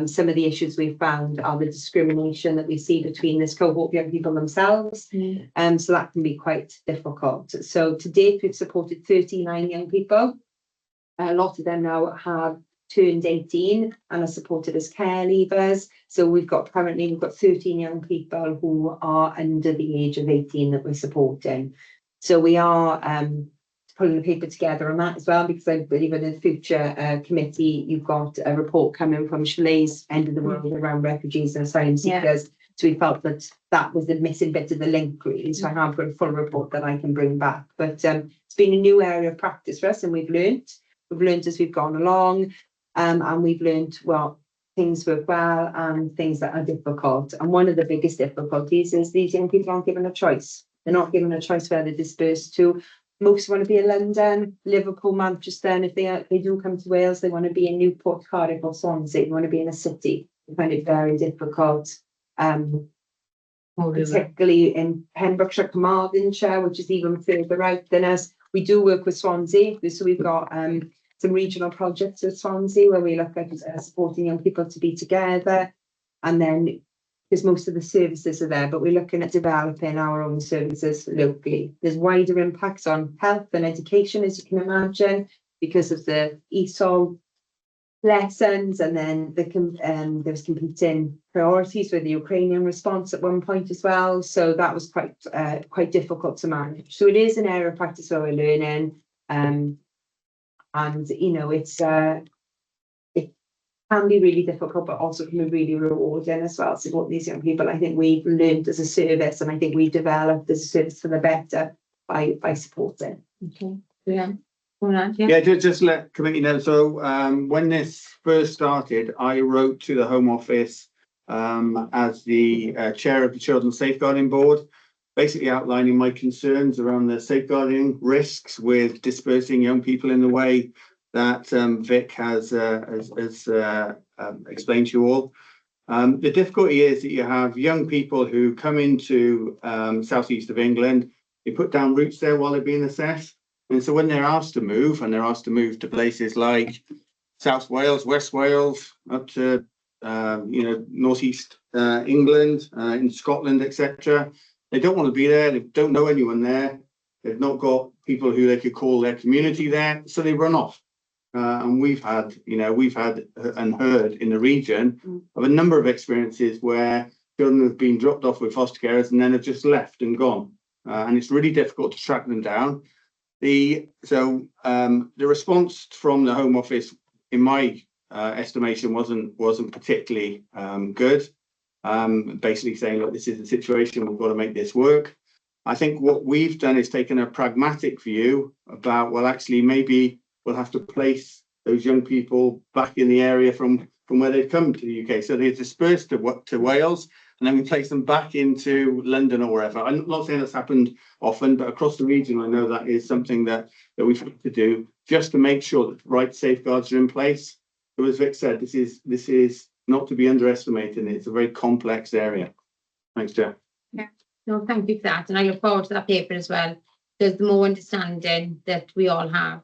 Some of the issues we've found are the discrimination that we see between this cohort of young people themselves. So that can be quite difficult. So to date, we've supported 39 young people. A lot of them now have turned 18 and are supported as care leavers. So currently we've got 13 young people who are under the age of 18 that we're supporting. So we are pulling the paper together on that as well, because I believe in the future committee, you've got a report coming from Chalet's End of the World around refugees and asylum seekers. So we felt that that was the missing bit of the link, really. So I have got a full report that I can bring back. But it's been a new area of practice for us, and we've learned as we've gone along. And we've learned, well, things work well and things that are difficult. And one of the biggest difficulties is these young people aren't given a choice. They're not given a choice where they're dispersed to. Most want to be in London, Liverpool, Manchester, and if they do come to Wales, they want to be in Newport, Cardiff or Swansea. They want to be in a city. They find it very difficult. Particularly in Pembrokeshire, Carmarthenshire, which is even further out than us. We do work with Swansea, so we've got some regional projects with Swansea where we look at supporting young people to be together, and then because most of the services are there, but we're looking at developing our own services locally. There's wider impacts on health and education, as you can imagine, because of the ESOL lessons, and then there was competing priorities with the Ukrainian response at one point as well. So that was quite difficult to manage. So it is an area of practice where we're learning. And you know, it can be really difficult, but also can be really rewarding as well. Support these young people. I think we've learned as a service, and I think we've developed as a service for the better by supporting. Okay, yeah. Yeah, just let committee know. So when this first started, I wrote to the Home Office as the chair of the Children's Safeguarding Board, basically outlining my concerns around the safeguarding risks with dispersing young people in the way that Vic has explained to you all. The difficulty is that you have young people who come into southeast of England, they put down roots there while they're being assessed. And so when they're asked to move, and they're asked to move to places like South Wales, West Wales, up to northeast England, in Scotland, etc., they don't want to be there. They don't know anyone there. They've not got people who they could call their community there, so they run off. And we've had and heard in the region of a number of experiences where children have been dropped off with foster carers and then have just left and gone. And it's really difficult to track them down. The response from the Home Office, in my estimation, wasn't particularly good. Basically saying, look, this is the situation, we've got to make this work. I think what we've done is taken a pragmatic view about, well, actually, maybe we'll have to place those young people back in the area from where they've come to the UK. So they're dispersed to Wales, and then we place them back into London or wherever. I'm not saying that's happened often, but across the region, I know that is something that we've had to do just to make sure that the right safeguards are in place. So as Vic said, this is not to be underestimated. It's a very complex area. Thanks, Jeff. Yeah, no, thank you for that. And I look forward to that paper as well. There's the more understanding that we all have,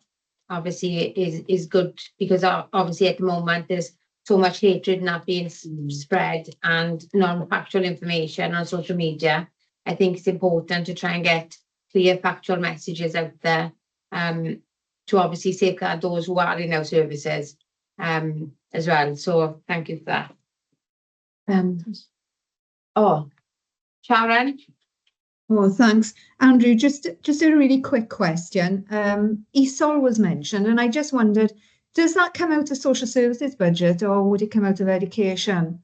obviously, is good, because obviously at the moment there's so much hatred not being spread and non-factual information on social media. I think it's important to try and get clear factual messages out there to obviously safeguard those who are in our services as well. So thank you for that. Sharon? Oh, thanks. Andrew, just a really quick question. ESOL was mentioned, and I just wondered, does that come out of social services budget or would it come out of education?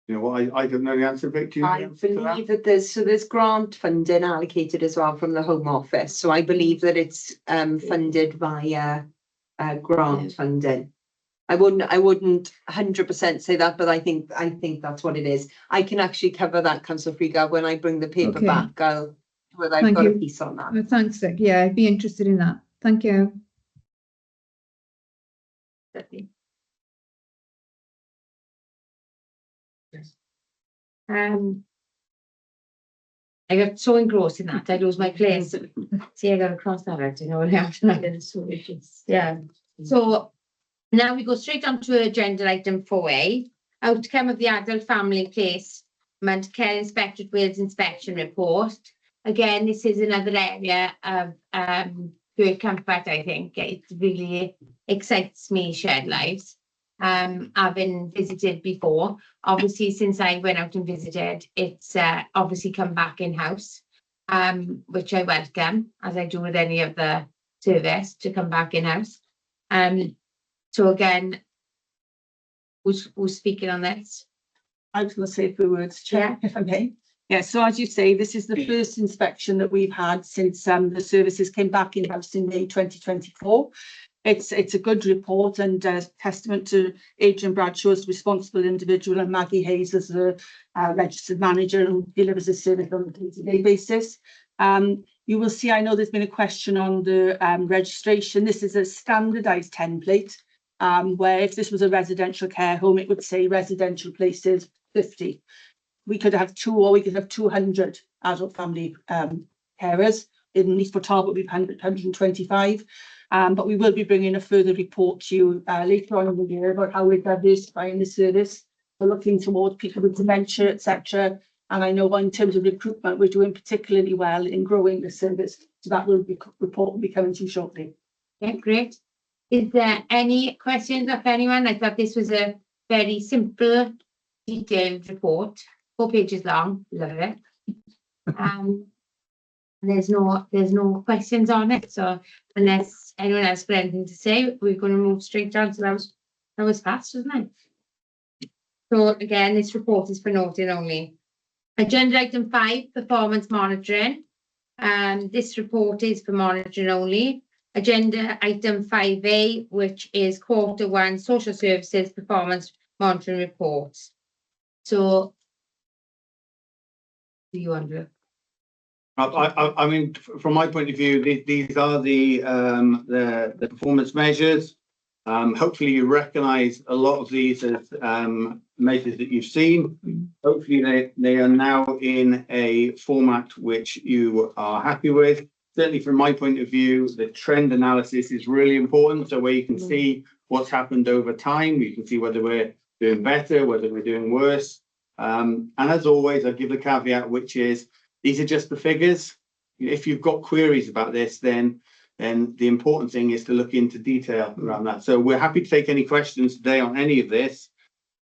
You know, I don't know the answer, Vic, do you? know the I answer to that? believe that there's grant funding allocated as well from the Home Office, so I believe that it's funded via grant funding. I wouldn't 100% say that, but I think that's what it is. I can actually cover that, Councillor Friga, when I bring the paper Okay. back. I've Thank got a you. piece on that. Thanks, Vic. Yeah, I'd be interested in that. Thank you. I got so engrossed in that, I lose my place. See, I gotta cross that out, you know what I have to. Yeah, so now we go straight on to agenda item 4A, outcome of the adult family placement care inspectorate Wales inspection report. Again, this is another area of great comfort, I think. It really excites me, Shared Lives. Having visited before, obviously since I went out and visited, it's obviously come back in-house, which I welcome, as I do with any of the service, to come back in-house. So again, who's speaking on this? I was going to say a few words, Chair, if I may. Yeah, so as you say, this is the first inspection that we've had since the services came back in-house in May 2024. It's a good report and testament to Adrian Bradshaw as the responsible individual and Maggie Hayes as the registered manager who delivers the service on a day-to-day basis. You will see, I know there's been a question on the registration. This is a standardised template where if this was a residential care home, it would say residential places 50. We could have 2 or we could have 200 adult family carers. In Neath for Talbot, we've 125. But we will be bringing a further report to you later on in the year about how we're diversifying the service. We're looking towards people with dementia, etc. And I know in terms of recruitment, we're doing particularly well in growing the service. So that report will be coming to you shortly. Yeah, great. Is there any questions of anyone? I thought this was a very simple, detailed report, 4 pages long. Love it. There's no questions on it, so unless anyone else got anything to say, we're going to move straight on. So that was fast, wasn't it? So again, this report is for noting only. Agenda item 5, performance monitoring. This report is for monitoring only. Agenda item 5A, which is Q1 social services performance monitoring reports. So, do you want to? I mean, from my point of view, these are the performance measures. Hopefully you recognise a lot of these as measures that you've seen. Hopefully they are now in a format which you are happy with. Certainly from my point of view, the trend analysis is really important. So where you can see what's happened over time, you can see whether we're doing better, whether we're doing worse. And as always, I give the caveat, which is these are just the figures. If you've got queries about this, then the important thing is to look into detail around that. So we're happy to take any questions today on any of this.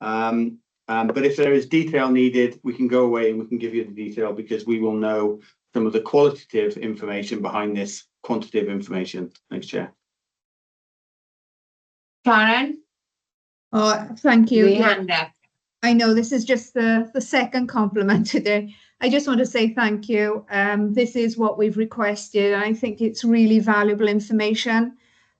But if there is detail needed, we can go away and we can give you the detail because we will know some of the qualitative information behind this quantitative information. Thanks, Chair. Karen? Oh, thank you. The Yeah. hand up. I know this is just the second compliment today. I just want to say thank you. This is what we've requested. I think it's really valuable information.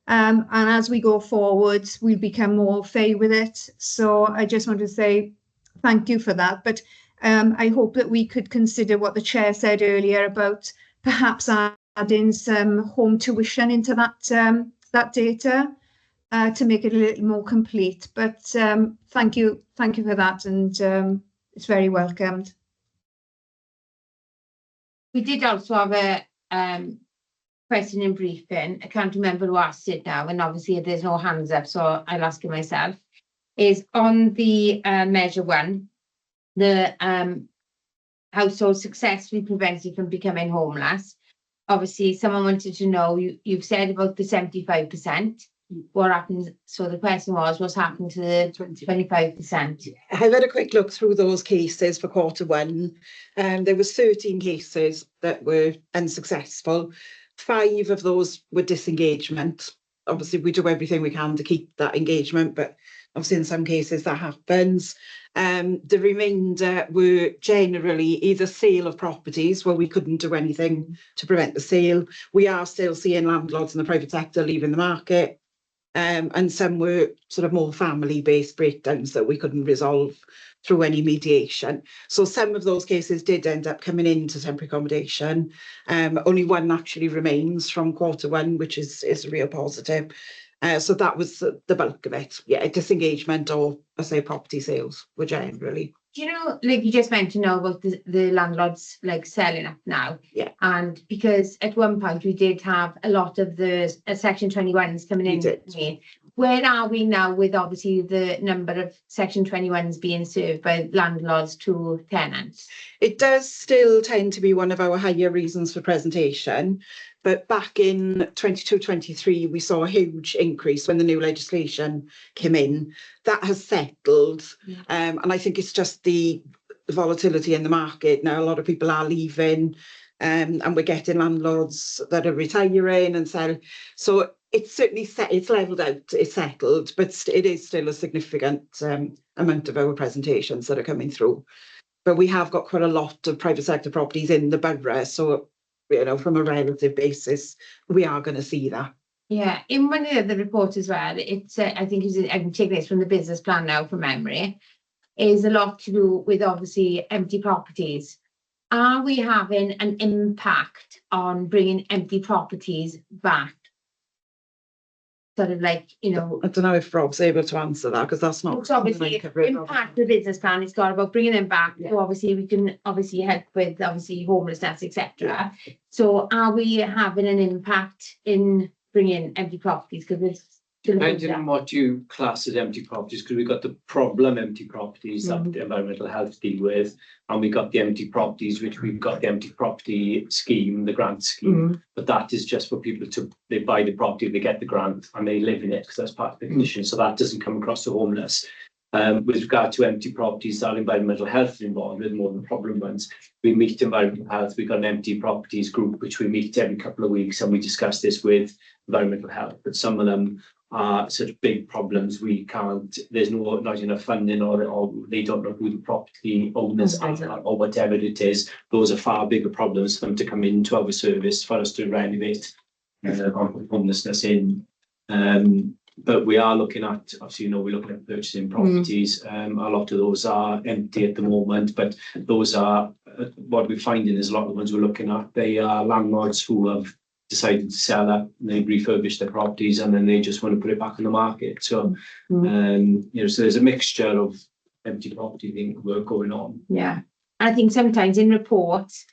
And as we go forward, we'll become more familiar with it. So I just want to say thank you for that. But I hope that we could consider what the chair said earlier about perhaps adding some home tuition into that data to make it a little more complete. But thank you for that, and it's very welcomed. We did also have a question in briefing. I can't remember who asked it now, and obviously there's no hands up, so I'll ask it myself. Is on the measure 1, the household successfully prevented from becoming homeless. Obviously, someone wanted to know, you've said about the 75%. What happens? So the question was, what's happened to the 25%? I've had a quick look through those cases for Q1. There was 13 cases that were unsuccessful. 5 of those were disengagement. obviously we do everything we can to keep that engagement, but obviously in some cases that happens. The remainder were generally either sale of properties where we couldn't do anything to prevent the sale. We are still seeing landlords in the private sector leaving the market. And some were sort of more family-based breakdowns that we couldn't resolve through any mediation. So some of those cases did end up coming into temporary accommodation. Only one actually remains from Q1, which is a real positive. So that was the bulk of it. Yeah, disengagement or, I say, property sales were generally. Do you know, like you just mentioned now about the landlords like selling up now? Yeah. And because at one point we did have a lot of the Section 21s coming in. Where are we now with obviously the number of Section 21s being served by landlords to tenants? It does still tend to be one of our higher reasons for presentation. But back in 22-23, we saw a huge increase when the new legislation came in. That has settled. And I think it's just the volatility in the market. Now, a lot of people are leaving and we're getting landlords that are retiring and selling. So it's certainly it's leveled out, it's settled, but it is still a significant amount of our presentations that are coming through. But we have got quite a lot of private sector properties in the borough. So, you know, from a relative basis, we are going to see that. Yeah, in one of the reports as well, it's I think I'm taking this from the business plan now from memory, is a lot to do with obviously empty properties. Are we having an impact on bringing empty properties back? Sort of like, you know, I don't know if Rob's able to answer that because that's not. It's obviously impact the business plan. It's got about bringing them back. So obviously we can obviously help with obviously homelessness, etc. So are we having an impact in bringing empty properties? Because it's depending on what you class as empty properties, because we've got the problem empty properties that the environmental health deal with, and we got the empty properties, which we've got the empty property scheme, the grant scheme, but that is just for people to, they buy the property, they get the grant and they live in it because that's part of the condition. So that doesn't come across the homeless. With regard to empty properties that environmental health is involved with, more than problem ones, we meet environmental health. We've got an empty properties group which we meet every couple of weeks and we discuss this with environmental health, but some of them are such big problems we can't, there's not enough funding or they don't know who the property owners are or whatever it is. Those are far bigger problems for them to come into our service for us to renovate homelessness in. But we are looking at, obviously, you know, we're looking at purchasing properties. A lot of those are empty at the moment, but those are what we're finding is a lot of the ones we're looking at, they are landlords who have decided to sell it, they refurbish their properties and then they just want to put it back in the market. So, you know, so there's a mixture of empty property work going on. Yeah, and I think sometimes in reports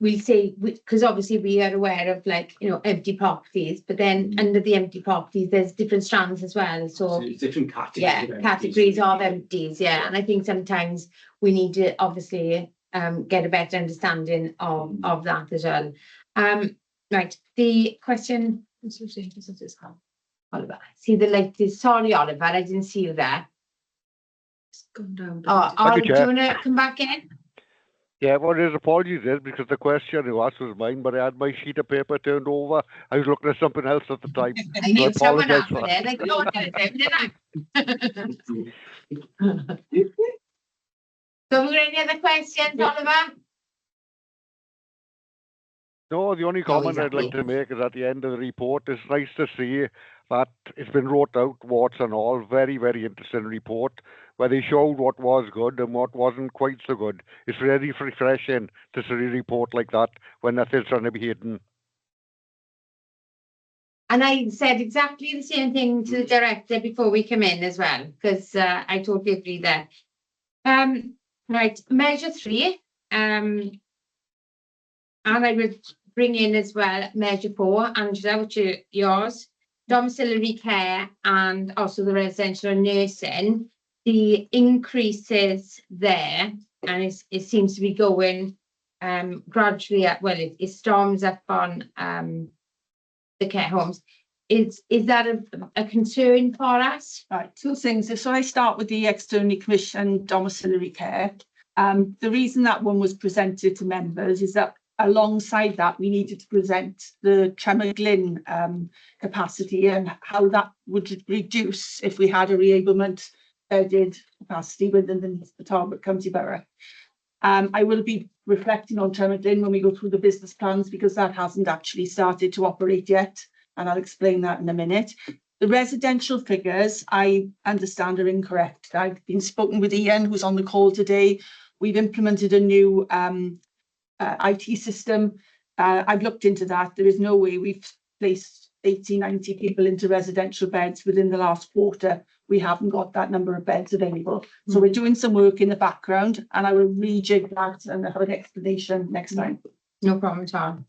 we'll say, because obviously we are aware of like, you know, empty properties, but then under the empty properties there's different strands as well. So it's different categories. Yeah, categories of empties. Yeah, and I think sometimes we need to obviously get a better understanding of that as well. Right, the question. Oliver, see the latest. Sorry, Oliver, I didn't see you there. It's gone down. Oh, Oliver, do you want to come back in? Yeah, well, there's apologies there because the question you asked was mine, but I had my sheet of paper turned over. I was looking at something else at the time. I knew someone else for there, like no, didn't I? So, were there any other questions, Oliver? No, the only comment I'd like to make is at the end of the report, it's nice to see that it's been wrote out, warts and all. Very, very interesting report where they showed what was good and what wasn't quite so good. It's very refreshing to see a report like that when nothing's trying to be hidden. And I said exactly the same thing to the director before we come in as well, because I totally agree there. Right, measure 3, and I would bring in as well measure 4, Angela, which are yours, domiciliary care and also the residential nursing. The increases there, and it seems to be going gradually up. Well, it storms up on the care homes. Is that a concern for us? Right, two things. So I start with the externally commissioned domiciliary care. The reason that one was presented to members is that alongside that, we needed to present the Tremor-Glyn capacity and how that would reduce if we had a reablement bedded capacity within the Talbot County Borough. I will be reflecting on Tremor-Glyn when we go through the business plans, because that hasn't actually started to operate yet, and I'll explain that in a minute. The residential figures, I understand, are incorrect. I've been spoken with Ian, who's on the call today. We've implemented a new IT system. I've looked into that. There is no way we've placed 80, 90 people into residential beds within the last quarter. We haven't got that number of beds available. So we're doing some work in the background, and I will rejig that and have an explanation next time. No problem at all.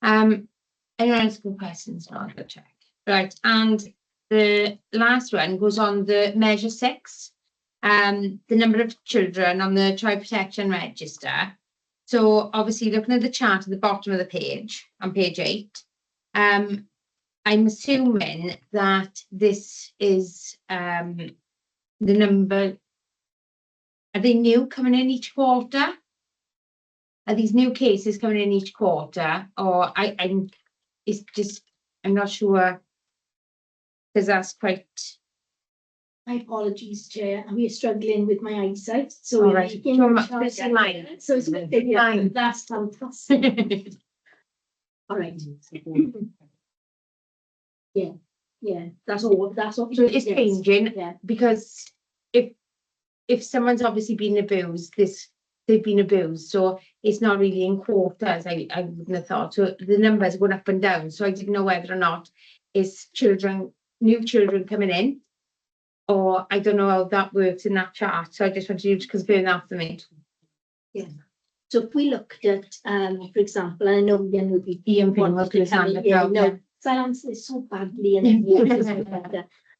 Anyone else got questions? No, I'll go check. Right, and the last one goes on the measure 6, the number of children on the Child Protection Register. So obviously looking at the chart at the bottom of the page, on page 8, I'm assuming that this is the number, are they new coming in each quarter? Are these new cases coming in each quarter? Or it's just, I'm not sure, because that's quite... My apologies, Chair. We are struggling with my eyesight. So all right. So it's line. That's fantastic. All right. Yeah. That's all. So it's changing, because if someone's obviously been abused, they've been abused. So it's not really in quarters. I wouldn't have thought. So the numbers going up and down. So I didn't know whether or not it's new children coming in, or I don't know how that works in that chart. So I just wanted you to confirm that for me. Yeah. So if we looked at, for example, I know Ian will be silence this so badly, and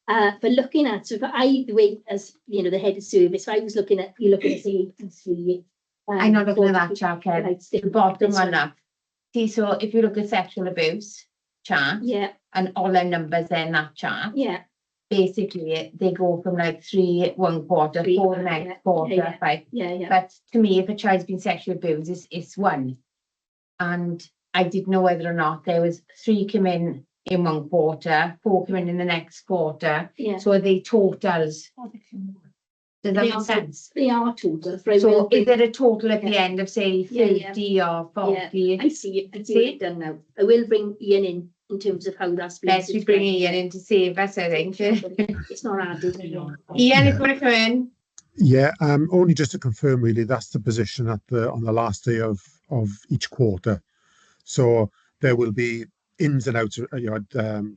but looking at, so if I, the way as you know, the head of service, if I was looking at, you look at say 83. I'm not looking at that chart, Ken. The bottom one up. See, so if you look at sexual abuse chart, and all their numbers there in that chart, basically they go from like 3 one quarter, 4 the next quarter, 5. But to me, if a child's been sexually abused, it's 1. And I didn't know whether or not there was 3 come in one quarter, 4 come in the next quarter. So are they totals? Does that make sense? They are totals. So is there a total at the end of say 30 or 40? I see it done now. I will bring Ian in terms of how that's been. Let's be bringing Ian in to save us, I think. It's not added. Ian, if you want to come in. Yeah, only just to confirm, really, that's the position on the last day of each quarter. So there will be ins and outs,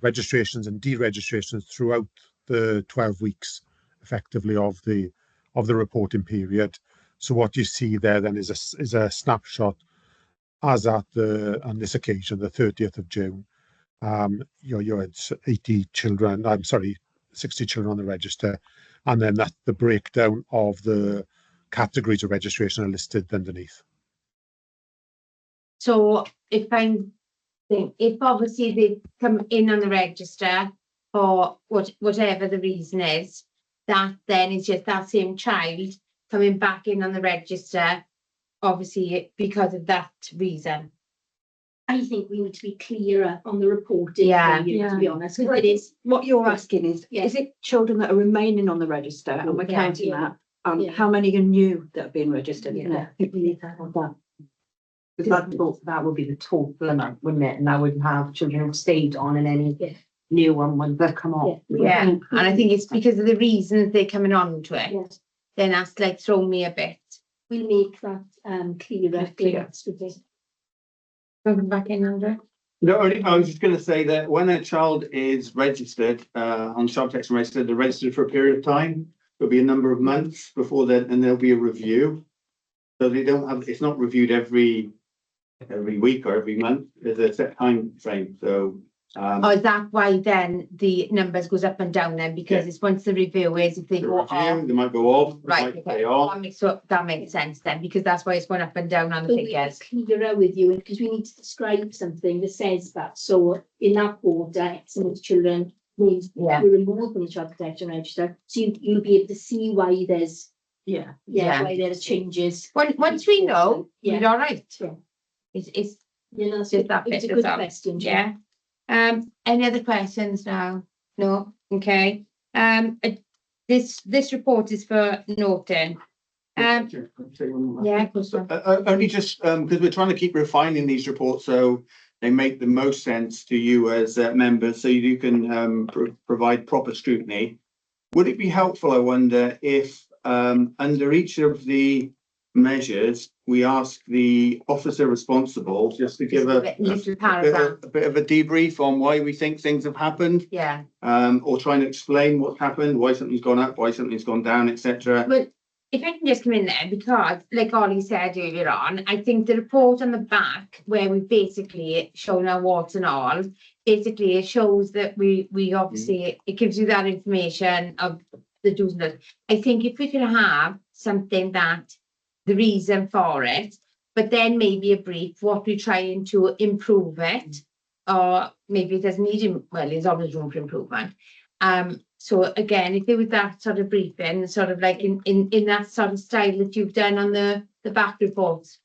registrations and deregistrations throughout the 12 weeks, effectively, of the reporting period. So what you see there then is a snapshot as at on this occasion, the 30th of June. You had 60 children on the register, and then that's the breakdown of the categories of registration are listed underneath. So if obviously they come in on the register for whatever the reason is, that then is just that same child coming back in on the register, obviously because of that reason. I think we need to be clearer on the reporting, to be honest. Because it is what you're asking is it children that are remaining on the register, and we're counting that, and how many are new that have been registered? I think we need to have that. Because that would be the total amount, wouldn't it? And that would have children who've stayed on and any new one would come off. And I think it's because of the reasons they're coming on to it. Then that's like thrown me a bit. We'll make that clearer. Welcome back in, Andrew. No, I was just going to say that when a child is registered on Child Protection Register, they're registered for a period of time. There'll be a number of months before then, and there'll be a review. So they don't have. It's not reviewed every week or every month. There's a set time frame. So. Is that why then the numbers goes up and down then? Because it's once the review is, if they go off, they might go off. Right, okay. That makes sense then, because that's why it's going up and down on the figures. We'll be clearer with you, because we need to describe something that says that. So in that quarter, excellent children were removed from the Child Protection Register. So you'll be able to see why there's why there's changes. Once we know, we're all right. It's Yeah, that's just that it's a bit, good that's all. question. Yeah. Any other questions now? No? Okay. This report is for Norton. Yeah. Only just because we're trying to keep refining these reports so they make the most sense to you as members, so you can provide proper scrutiny. Would it be helpful, I wonder, if under each of the measures we ask the officer responsible just to give a bit of a debrief on why we think things have happened? Yeah. Or trying to explain what's happened, why something's gone up, why something's gone down, etc. Well, if I can just come in there, because like Ollie said earlier on, I think the report on the back where we basically shown our warts and all, basically it shows that we obviously, it gives you that information of the do's and don'ts. I think if we could have something that the reason for it, but then maybe a brief, what we're trying to improve it, or maybe it doesn't need, well, there's always room for improvement. So again, if there was that sort of briefing, sort of like in that sort of style that you've done on the back reports.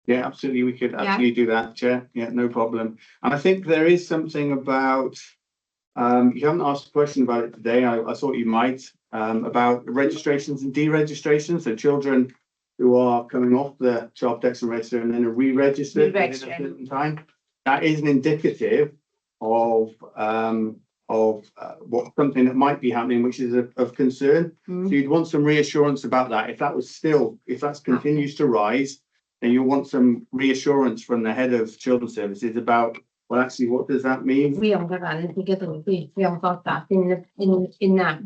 Yeah, absolutely. We could absolutely do that, Chair. Yeah, no problem. And I think there is something about, you haven't asked a question about it today. I thought you might, about registrations and deregistrations. So children who are coming off the child protection register and then are re-registered within a certain time. That is an indicative of what something that might be happening, which is of concern. So you'd want some reassurance about that. If that continues to rise, then you'll want some reassurance from the head of children's services about, well, actually, what does that mean? We haven't got that together. We haven't got that in that.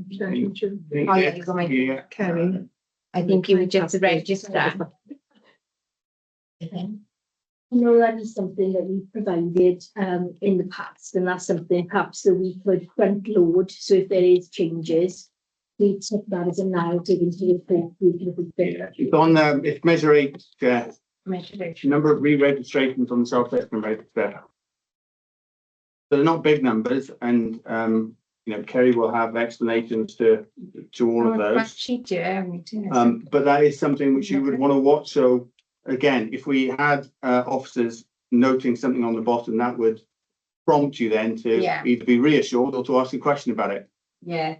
Oh, yeah, you got my Kerry. I think you would just register. I know that is something that we've provided in the past, and that's something perhaps that we could front load. So if there is changes, we take that as a narrative into the report. It's on it's measure 8, number of re-registrations on the self-assessment register. So they're not big numbers, and you know, Kerry will have explanations to all of those. But that is something which you would want to watch. So again, if we had officers noting something on the bottom, that would prompt you then to either be reassured or to ask a question about it. Yeah.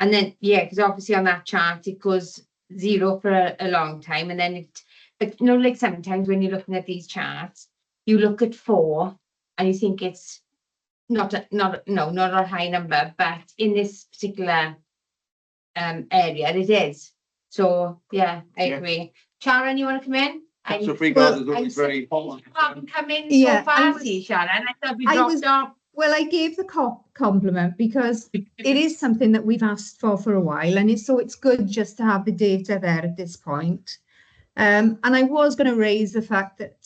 And then, yeah, because obviously on that chart, it goes 0 for a long time. And then but you know, like sometimes when you're looking at these charts, you look at 4 and you think it's not a high number, but in this particular area, it is. So, yeah, I agree. Sharon, you want to come in? So Freeguard is always very important. Haven't come in so far, Sharon. I thought we dropped off. Well, I gave the compliment because it is something that we've asked for a while, and it's good just to have the data there at this point. And I was going to raise the fact that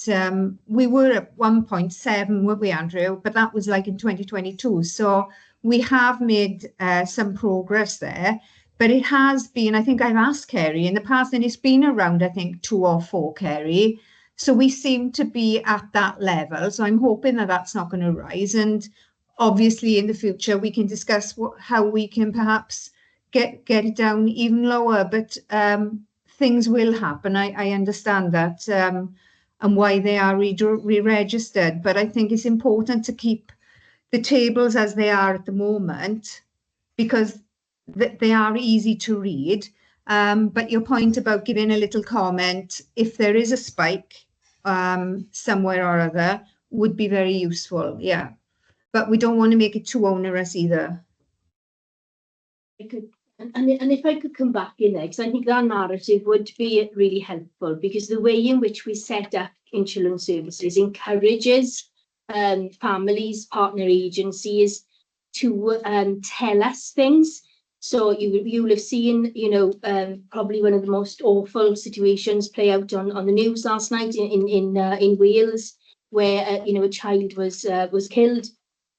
we were at 1.7, weren't we, Andrew? But that was like in 2022. So we have made some progress there. But it has been, I think I've asked Kerry in the past, and it's been around, I think, 2 or 4, Kerry. So we seem to be at that level. So I'm hoping that that's not going to rise. And obviously in the future, we can discuss how we can perhaps get it down even lower. But things will happen. I understand that and why they are re-registered. But I think it's important to keep the tables as they are at the moment, because they are easy to read. But your point about giving a little comment, if there is a spike somewhere or other, would be very useful. Yeah. But we don't want to make it too onerous either. And if I could come back in there, because I think that narrative would be really helpful, because the way in which we set up in children's services encourages families, partner agencies to tell us things. So you'll have seen, you know, probably one of the most awful situations play out on the news last night in Wales, where you know, a child was killed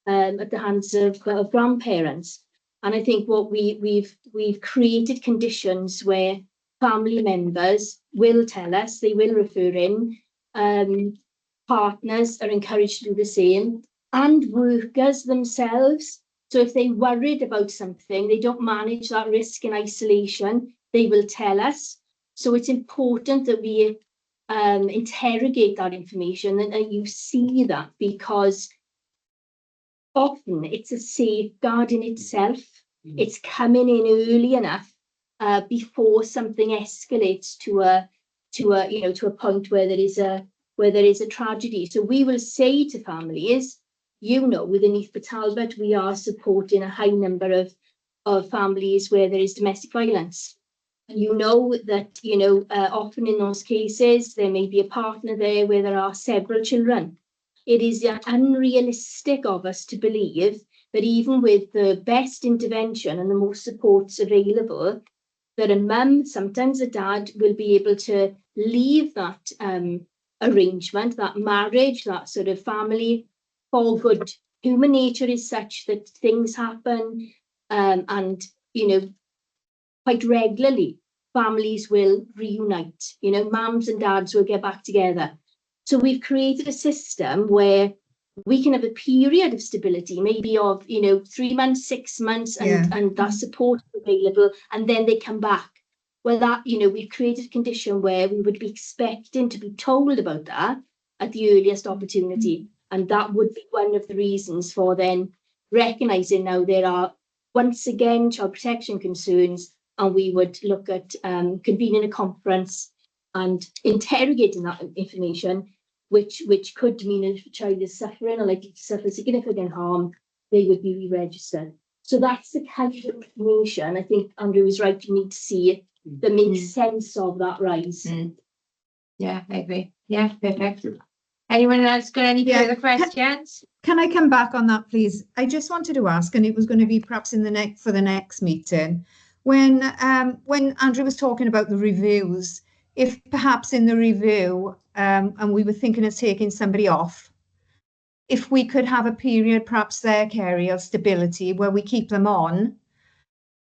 at the hands of grandparents. And I think what we've created conditions where family members will tell us, they will refer in, partners are encouraged to do the same, and workers themselves. So if they're worried about something, they don't manage that risk in isolation, they will tell us. So it's important that we interrogate that information, and you see that because often it's a safeguard in itself. It's coming in early enough before something escalates to a point where there is a tragedy. So we will say to families, within Neath for Talbot, we are supporting a high number of families where there is domestic violence. That often in those cases there may be a partner there where there are several children. It is unrealistic of us to believe that even with the best intervention and the most supports available, that a mum, sometimes a dad, will be able to leave that arrangement, that marriage, that sort of family for good. Human nature is such that things happen, and quite regularly families will reunite. Mums and dads will get back together. So we've created a system where we can have a period of stability, maybe of 3 months, 6 months, and that support is available, and then they come back. Well, that we've created a condition where we would be expecting to be told about that at the earliest opportunity, and that would be one of the reasons for then recognising now there are once again child protection concerns, and we would look at convening a conference and interrogating that information, which could mean if a child is suffering or likely to suffer significant harm, they would be re-registered. So that's the kind of information I think Andrew is right, you need to see that makes sense of that rise. Yeah, I agree. Yeah, perfect. Anyone else got any further questions? Can I come back on that, please? I just wanted to ask, and it was going to be perhaps in for the next meeting, when Andrew was talking about the reviews, if perhaps in the review, and we were thinking of taking somebody off, if we could have a period perhaps there, Kerry, of stability where we keep them on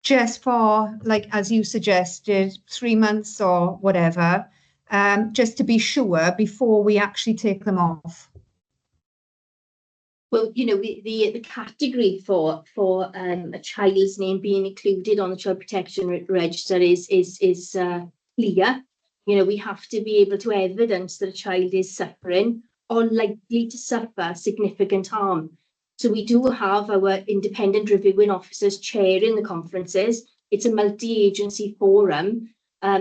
just for, like, as you suggested, 3 months or whatever, just to be sure before we actually take them off. Well, the category for a child's name being included on the child protection register is clear. We have to be able to evidence that a child is suffering or likely to suffer significant harm. So we do have our independent reviewing officers chairing the conferences. It's a multi-agency forum,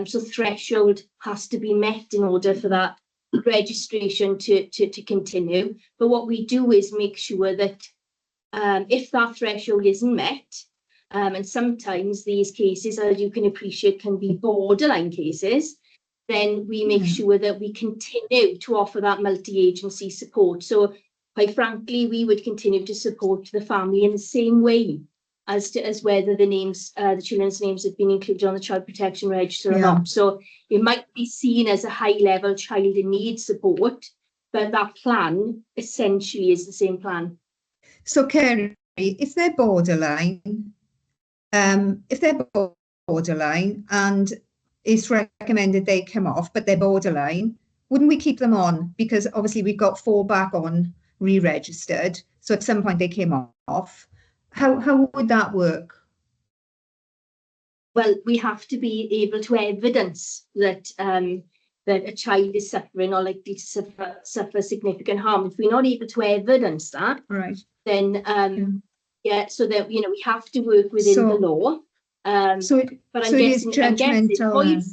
so threshold has to be met in order for that registration to continue. But what we do is make sure that if that threshold isn't met, and sometimes these cases, as you can appreciate, can be borderline cases, then we make sure that we continue to offer that multi-agency support. So quite frankly, we would continue to support the family in the same way as whether the children's names have been included on the child protection register or not. So it might be seen as a high level child in need support, but that plan essentially is the same plan. So Kerry, if they're borderline, and it's recommended they come off, but they're borderline, wouldn't we keep them on? Because obviously we've got 4 back on re-registered, so at some point they came off. How would that work? Well, we have to be able to evidence that that a child is suffering or likely to suffer significant harm. If we're not able to evidence that, right, then so that we have to work within the law. But I'm guessing, judgmental.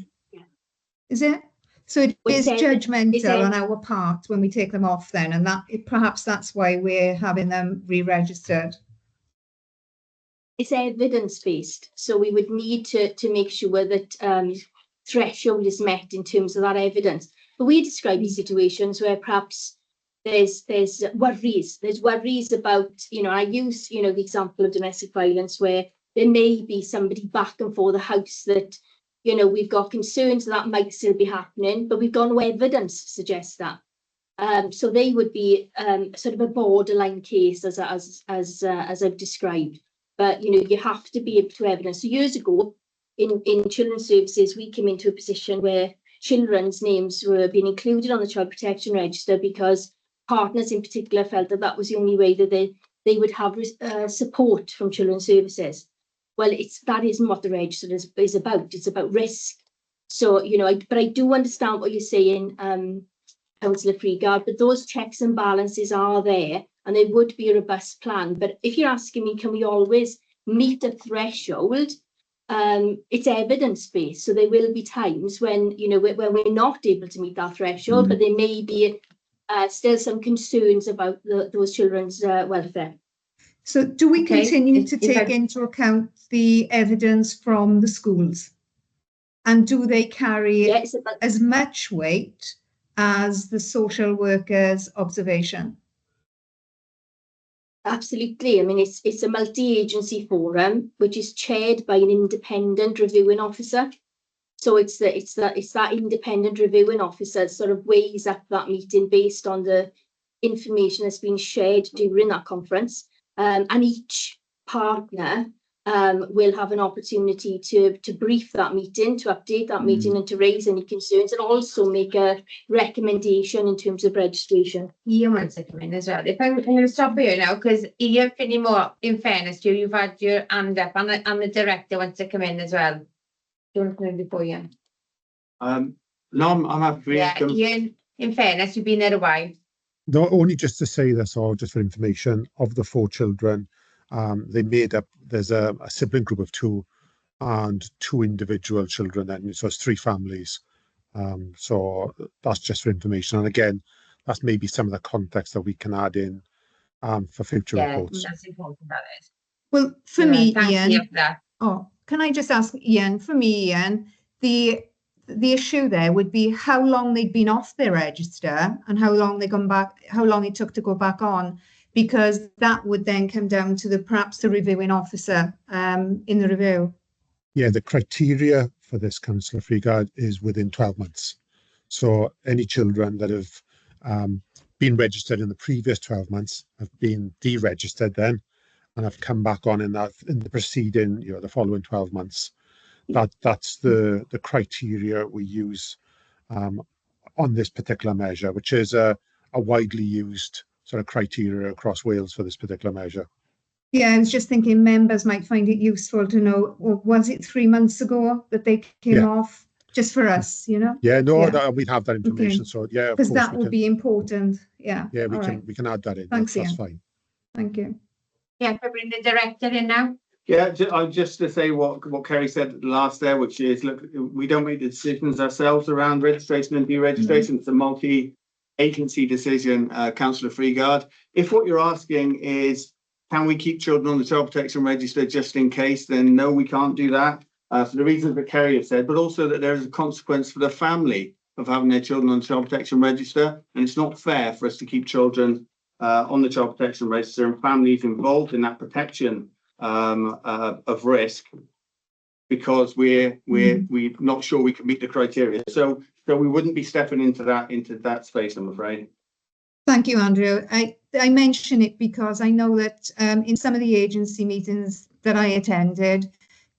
Is it? So it is judgmental on our part when we take them off then, and perhaps that's why we're having them re-registered. It's evidence-based, so we would need to make sure that threshold is met in terms of that evidence. But we describe these situations where perhaps there's worries. There's worries about, I use, the example of domestic violence where there may be somebody back and forth the house that, we've got concerns that might still be happening, but we've got no evidence to suggest that. So they would be sort of a borderline case as I've described. But you have to be able to evidence. So years ago, in children's services, we came into a position where children's names were being included on the child protection register because partners in particular felt that was the only way that they would have support from children's services. Well, that isn't what the register is about. It's about risk. So, you know, but I do understand what you're saying, Councillor Freegard, but those checks and balances are there and there would be a robust plan. But if you're asking me, can we always meet a threshold? It's evidence-based, so there will be times when, you know, when we're not able to meet that threshold, but there may be still some concerns about those children's welfare. So do we Okay, continue to if take I- into account the evidence from the schools? And do they carry Yes, as much weight as the social worker's observation? Absolutely. I mean, it's a multi-agency forum which is chaired by an independent reviewing officer. So it's that independent reviewing officer sort of weighs up that meeting based on the information that's been shared during that conference. And each partner will have an opportunity to brief that meeting, to update that meeting and to raise any concerns and also make a recommendation in terms of registration. Ian wants to come in as well. If I'm going to stop here now, because Ian Finney-Moore, in fairness to you, you've had your hand up and the director wants to come in as well. Do you want to come in before Ian? No, I'm happy. Yeah, Ian, in fairness, you've been there a while. No, only just to say this, or just for information, of the 4 children, they made up, there's a sibling group of 2 and 2 individual children, then so it's 3 families. So that's just for information. And again, that's maybe some of the context that we can add in for future reports. That's important, that is. Well, for me, Thanks, Ian. Ian, for that. Oh, can I just ask Ian? For me, Ian, the issue there would be how long they'd been off their register and how long it took to go back on, because that would then come down to perhaps the reviewing officer in the review. Yeah, the criteria for this, Councillor Freegard, is within 12 months. So any children that have been registered in the previous 12 months have been deregistered then and have come back on in the preceding, you know, the following 12 months. That's the criteria we use on this particular measure, which is a widely used sort of criteria across Wales for this particular measure. Yeah, I was just thinking members might find it useful to know, well, was it 3 months ago that they came off? Just for us, you know? Yeah, no, we'd have that information. Okay. So yeah, of because course that would be important. Yeah. Yeah, we All can right. we can add that in. Thanks, That's Ian. fine. Thank you. Yeah, if I bring the director in now. Yeah, just to say what Kerry said last there, which is, look, we don't make the decisions ourselves around registration and deregistration. It's a multi-agency decision, Councillor Freegard. If what you're asking is, can we keep children on the child protection register just in case, then no, we can't do that. For the reasons that Kerry has said, but also that there is a consequence for the family of having their children on the child protection register. And it's not fair for us to keep children on the child protection register and families involved in that protection of risk, because we're not sure we can meet the criteria. So we wouldn't be stepping into that space, I'm afraid. Thank you, Andrew. I mention it because I know that in some of the agency meetings that I attended,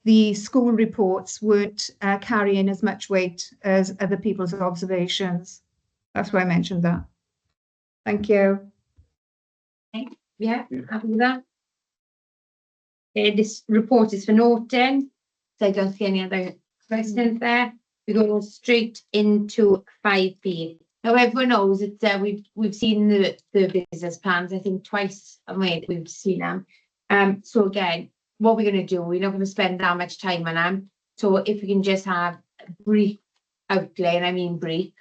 the school reports weren't carrying as much weight as other people's observations. That's why I mentioned that. Thank you. Yeah, happy with that. Okay, this report is for Norton, so I don't see any other questions there. We're going straight into 5B. Now everyone knows that we've seen the business plans, I think twice a week we've seen them. So again, what we're going to do, we're not going to spend that much time on them. So if we can just have a brief outline, I mean brief,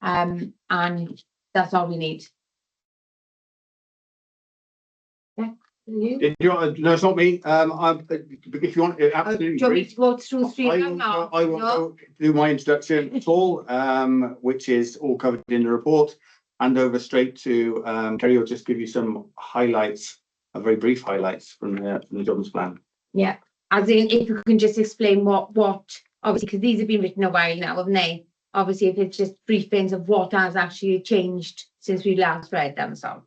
and that's all we need. Yeah. No, it's not me. If you want, absolutely. Do you want me to go through three of them? I will do my introduction at all, which is all covered in the report, and over straight to Kerry. Will just give you some highlights, very brief highlights from the jobs plan. Yeah, as in, if you can just explain what obviously, because these have been written a while now, haven't they? Obviously, if it's just briefings of what has actually changed since we last read them. So,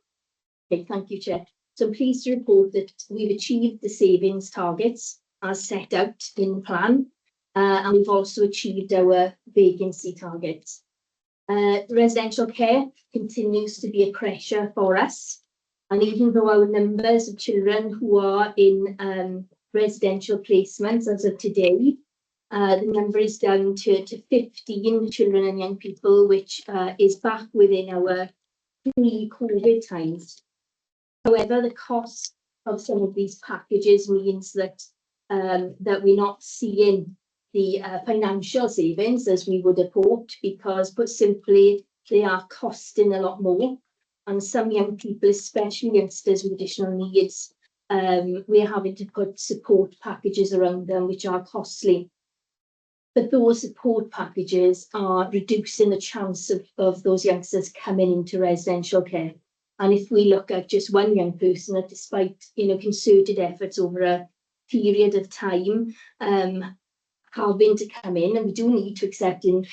okay, thank you, Chair. So I'm pleased to report that we've achieved the savings targets as set out in the plan, and we've also achieved our vacancy targets. Residential care continues to be a pressure for us, and even though our numbers of children who are in residential placements as of today The number is down to 15 children and young people, which is back within our pre-COVID times. However, the cost of some of these packages means that that we're not seeing the financial savings as we would have hoped, because, put simply, they are costing a lot more. And some young people, especially youngsters with additional needs, we're having to put support packages around them, which are costly. But those support packages are reducing the chance of those youngsters coming into residential care. And if we look at just one young person that, despite concerted efforts over a period of time, having to come in, and we do need to accept in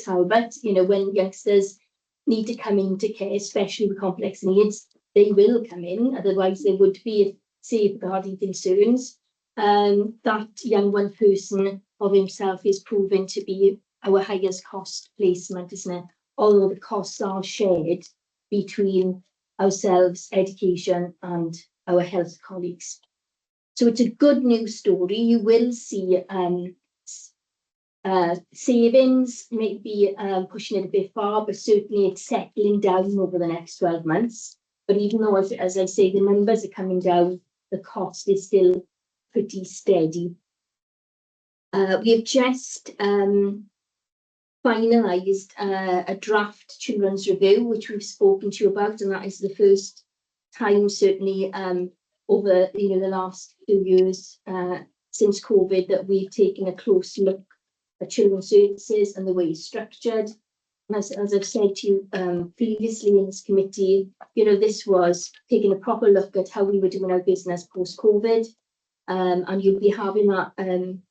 Talbot, when youngsters need to come into care, especially with complex needs, they will come in, otherwise there would be safeguarding concerns. That young one person of himself is proven to be our highest cost placement, isn't it? Although the costs are shared between ourselves, education, and our health colleagues. So it's a good news story. You will see savings, maybe pushing it a bit far, but certainly it's settling down over the next 12 months. But even though, as I say, the numbers are coming down, the cost is still pretty steady. We have just finalised a draft children's review, which we've spoken to you about, and that is the first time, certainly over the last few years since COVID, that we've taken a close look at children's services and the way it's structured. And as I've said to you previously in this committee, this was taking a proper look at how we were doing our business post-COVID. And you'll be having that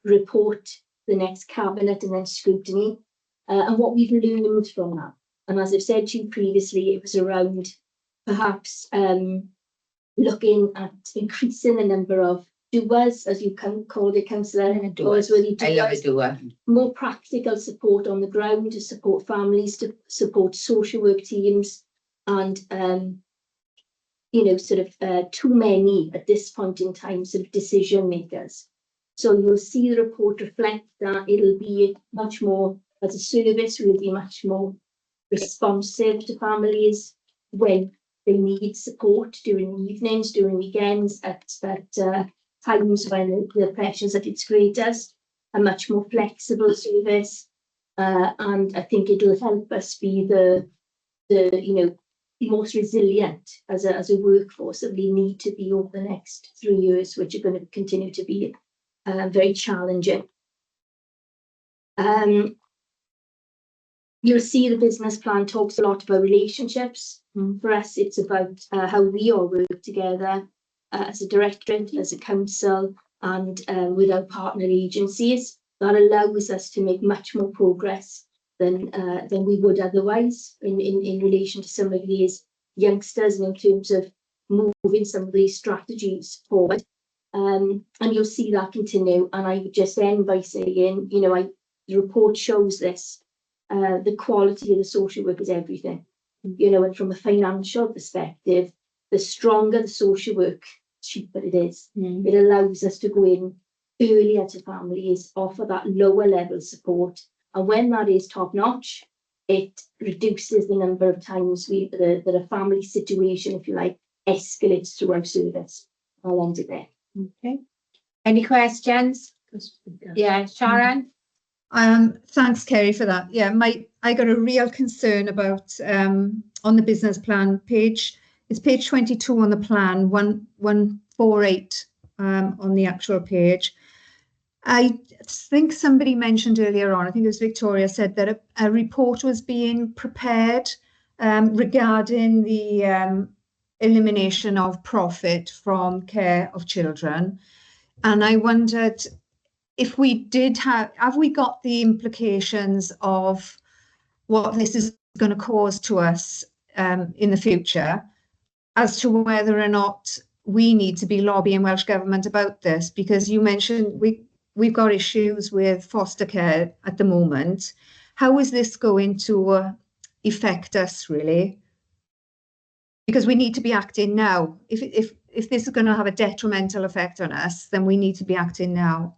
report, the next cabinet, and then scrutiny, and what we've learned from that. And as I've said to you previously, it was around perhaps looking at increasing the number of doers, as you can call it, councillor. I love a doer. More practical support on the ground to support families, to support social work teams, and too many at this point in time sort of decision makers. So you'll see the report reflect that it'll be much more, as a service, we'll be much more responsive to families when they need support during evenings, during weekends, at times when the pressures at its greatest, a much more flexible service. And I think it'll help us be the most resilient as a workforce that we need to be over the next 3 years, which are going to continue to be very challenging. You'll see the business plan talks a lot about relationships. For us, it's about how we all work together as a directorate, as a council, and with our partner agencies. That allows us to make much more progress than we would otherwise in relation to some of these youngsters, and in terms of moving some of these strategies forward. And you'll see that continue. And I would just end by saying, the report shows this. The quality of the social work is everything. And from a financial perspective, the stronger the social work, cheaper it is. It allows us to go in earlier to families, offer that lower level support. And when that is top notch, it reduces the number of times that a family situation, if you like, escalates through our service. I'll end it there. Okay. Any questions? Yeah, Sharon? Thanks, Kerry, for that. Yeah, I got a real concern about on the business plan page. It's page 22 on the plan, 148 on the actual page. I think somebody mentioned earlier on, I think it was Victoria, said that a report was being prepared regarding the elimination of profit from care of children. And I wondered if we did have we got the implications of what this is going to cause to us in the future, as to whether or not we need to be lobbying Welsh Government about this? Because you mentioned we've got issues with foster care at the moment. How is this going to affect us, really? Because we need to be acting now. If this is going to have a detrimental effect on us, then we need to be acting now.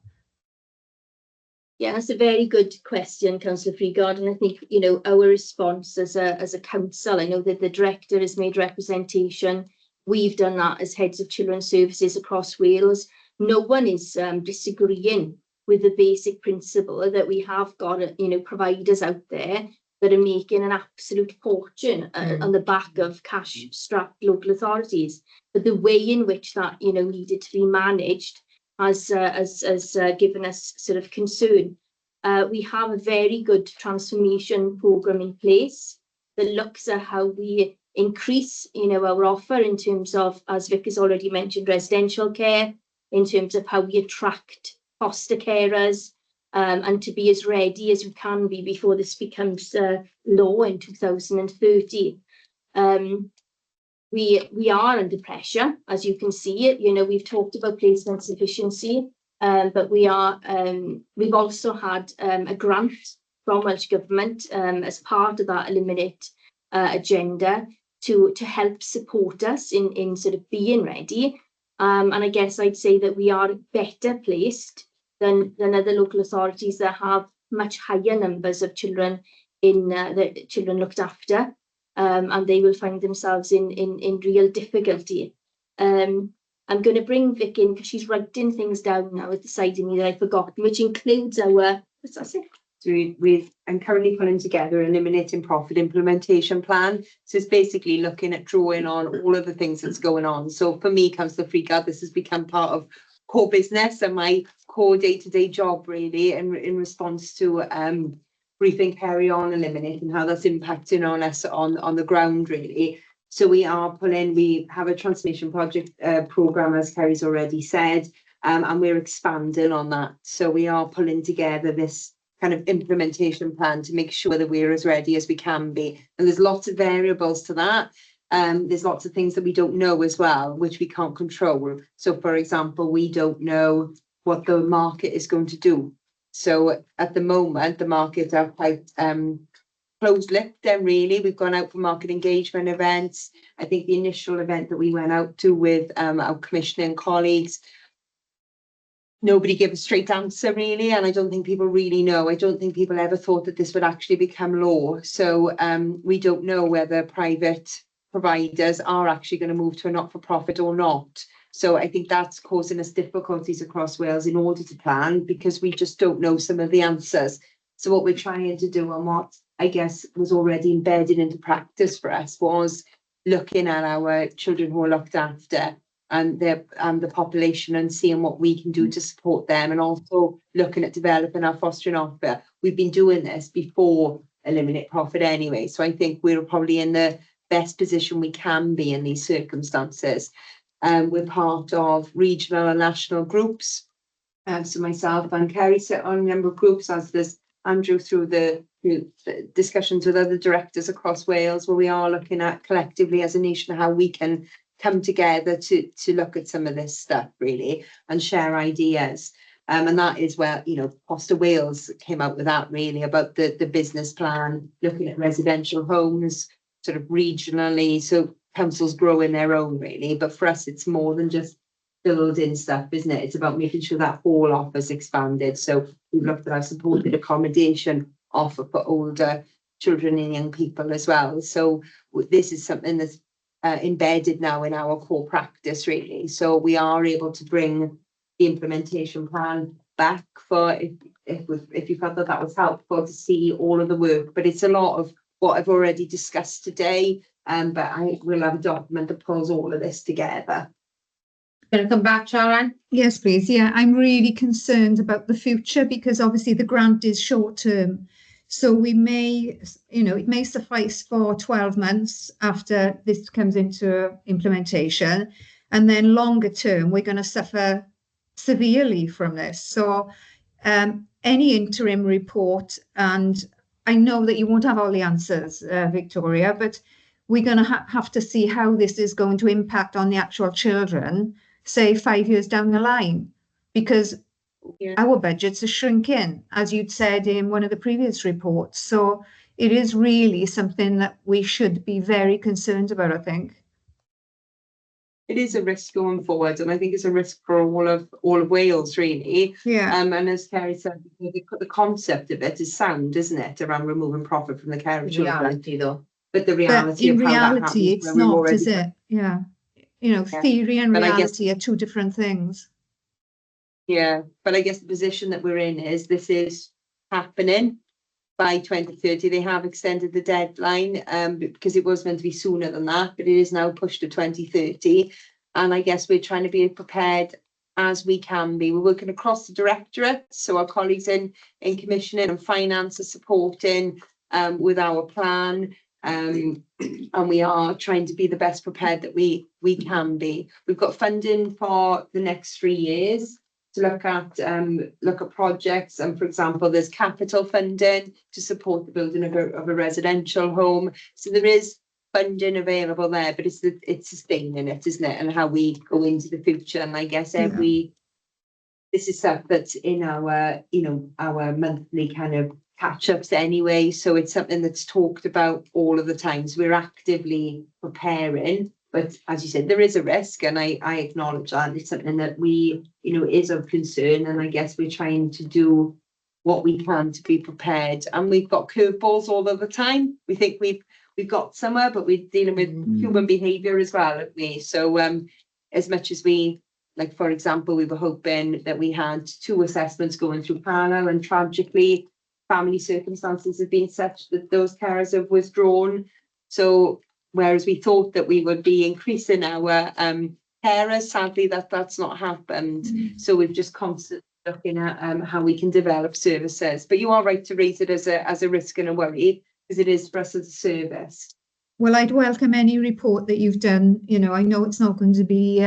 Yeah, that's a very good question, Councillor Freegard, and I think, you know, our response as a council, I know that the director has made representation. We've done that as heads of children's services across Wales. No one is disagreeing with the basic principle that we have got, you know, providers out there that are making an absolute fortune on the back of cash-strapped local authorities. But the way in which that, you know, needed to be managed has given us sort of concern. We have a very good transformation programme in place that looks at how we increase, you know, our offer in terms of, as Vic has already mentioned, residential care, in terms of how we attract foster carers, and to be as ready as we can be before this becomes law in 2030. We are under pressure, as you can see. You know, we've talked about placement sufficiency, but we've also had a grant from Welsh Government as part of that Eliminate agenda to help support us in sort of being ready. And I guess I'd say that we are better placed than other local authorities that have much higher numbers of children the children looked after. And they will find themselves in real difficulty. I'm going to bring Vic in because she's writing things down now at the side of me that I've forgotten, which includes our, what's that say? So I'm currently pulling together an eliminating profit implementation plan. So it's basically looking at drawing on all of the things that's going on. So for me, Councillor Freegard, this has become part of core business and my core day-to-day job really in response to briefing Carry On Eliminate and how that's impacting on us on the ground really. So we have a transformation project programme, as Kerry's already said, and we're expanding on that. So we are pulling together this kind of implementation plan to make sure that we're as ready as we can be. And there's lots of variables to that. There's lots of things that we don't know as well, which we can't control. So for example, we don't know what the market is going to do. So at the moment, the markets are quite closed-lipped then really. We've gone out for market engagement events. I think the initial event that we went out to with our commissioning colleagues, nobody gave a straight answer really, and I don't think people really know. I don't think people ever thought that this would actually become law. So we don't know whether private providers are actually going to move to a not-for-profit or not. So I think that's causing us difficulties across Wales in order to plan, because we just don't know some of the answers. So what we're trying to do, and what I guess was already embedded into practice for us, was looking at our children who are looked after and the population and seeing what we can do to support them, and also looking at developing our fostering offer. We've been doing this before Eliminate Profit anyway, so I think we're probably in the best position we can be in these circumstances. We're part of regional and national groups. So myself and Kerry sit on a number of groups, as does Andrew, through the discussions with other directors across Wales, where we are looking at collectively as a nation how we can come together to look at some of this stuff really and share ideas. And that is where, you know, Foster Wales came out with that really, about the business plan, looking at residential homes sort of regionally. So councils grow in their own really, but for us it's more than just building stuff, isn't it? It's about making sure that whole offer's expanded. So we've looked at our supported accommodation offer for older children and young people as well. So this is something that's embedded now in our core practice really. So we are able to bring the implementation plan back for if you felt that was helpful to see all of the work. But it's a lot of what I've already discussed today. But I will have a document that pulls all of this together. Going to come back, Sharon? Yes, please. Yeah, I'm really concerned about the future, because obviously the grant is short term. So we may, you know, it may suffice for 12 months after this comes into implementation. And then longer term, we're going to suffer severely from this. So any interim report, and I know that you won't have all the answers, Victoria, but we're going to have to see how this is going to impact on the actual children, say 5 years down the line, because our budgets are shrinking, as you'd said in one of the previous reports. So it is really something that we should be very concerned about, I think. it is a risk going forward, and I think it's a risk for all of Wales, really. Yeah. And as Kerry said, the concept of it is sound, isn't it, around removing profit from the care of children. Reality, though. But the But reality in of how that reality, happens, it's where we've not, already is it? Yeah. You know, Yeah. theory and But I guess- reality are two different things. Yeah, but I guess the position that we're in is this is happening by 2030. They have extended the deadline because it was meant to be sooner than that, but it is now pushed to 2030. And I guess we're trying to be prepared as we can be. We're working across the directorate, so our colleagues in commissioning and finance are supporting with our plan. And we are trying to be the best prepared that we can be. We've got funding for the next 3 years to look at projects, and for example, there's capital funding to support the building of a residential home. So there is funding available there, but it's sustaining it, isn't it, and how we go into the future. And I guess this is stuff that's in our our monthly kind of catch-ups anyway, so it's something that's talked about all of the time. So we're actively preparing. But as you said, there is a risk, and I acknowledge that. It's something that we, is of concern, and I guess we're trying to do what we can to be prepared. And we've got curveballs all of the time. We think we've got somewhere, but we're dealing with human behaviour as well, aren't we? So as much as we, like for example, we were hoping that we had 2 assessments going through parallel, and tragically, family circumstances have been such that those carers have withdrawn. So whereas we thought that we would be increasing our carers, sadly that's not happened. So we've just constantly looking at how we can develop services. But you are right to raise it as a risk and a worry, because it is for us as a service. Well, I'd welcome any report that you've done. I know it's not going to be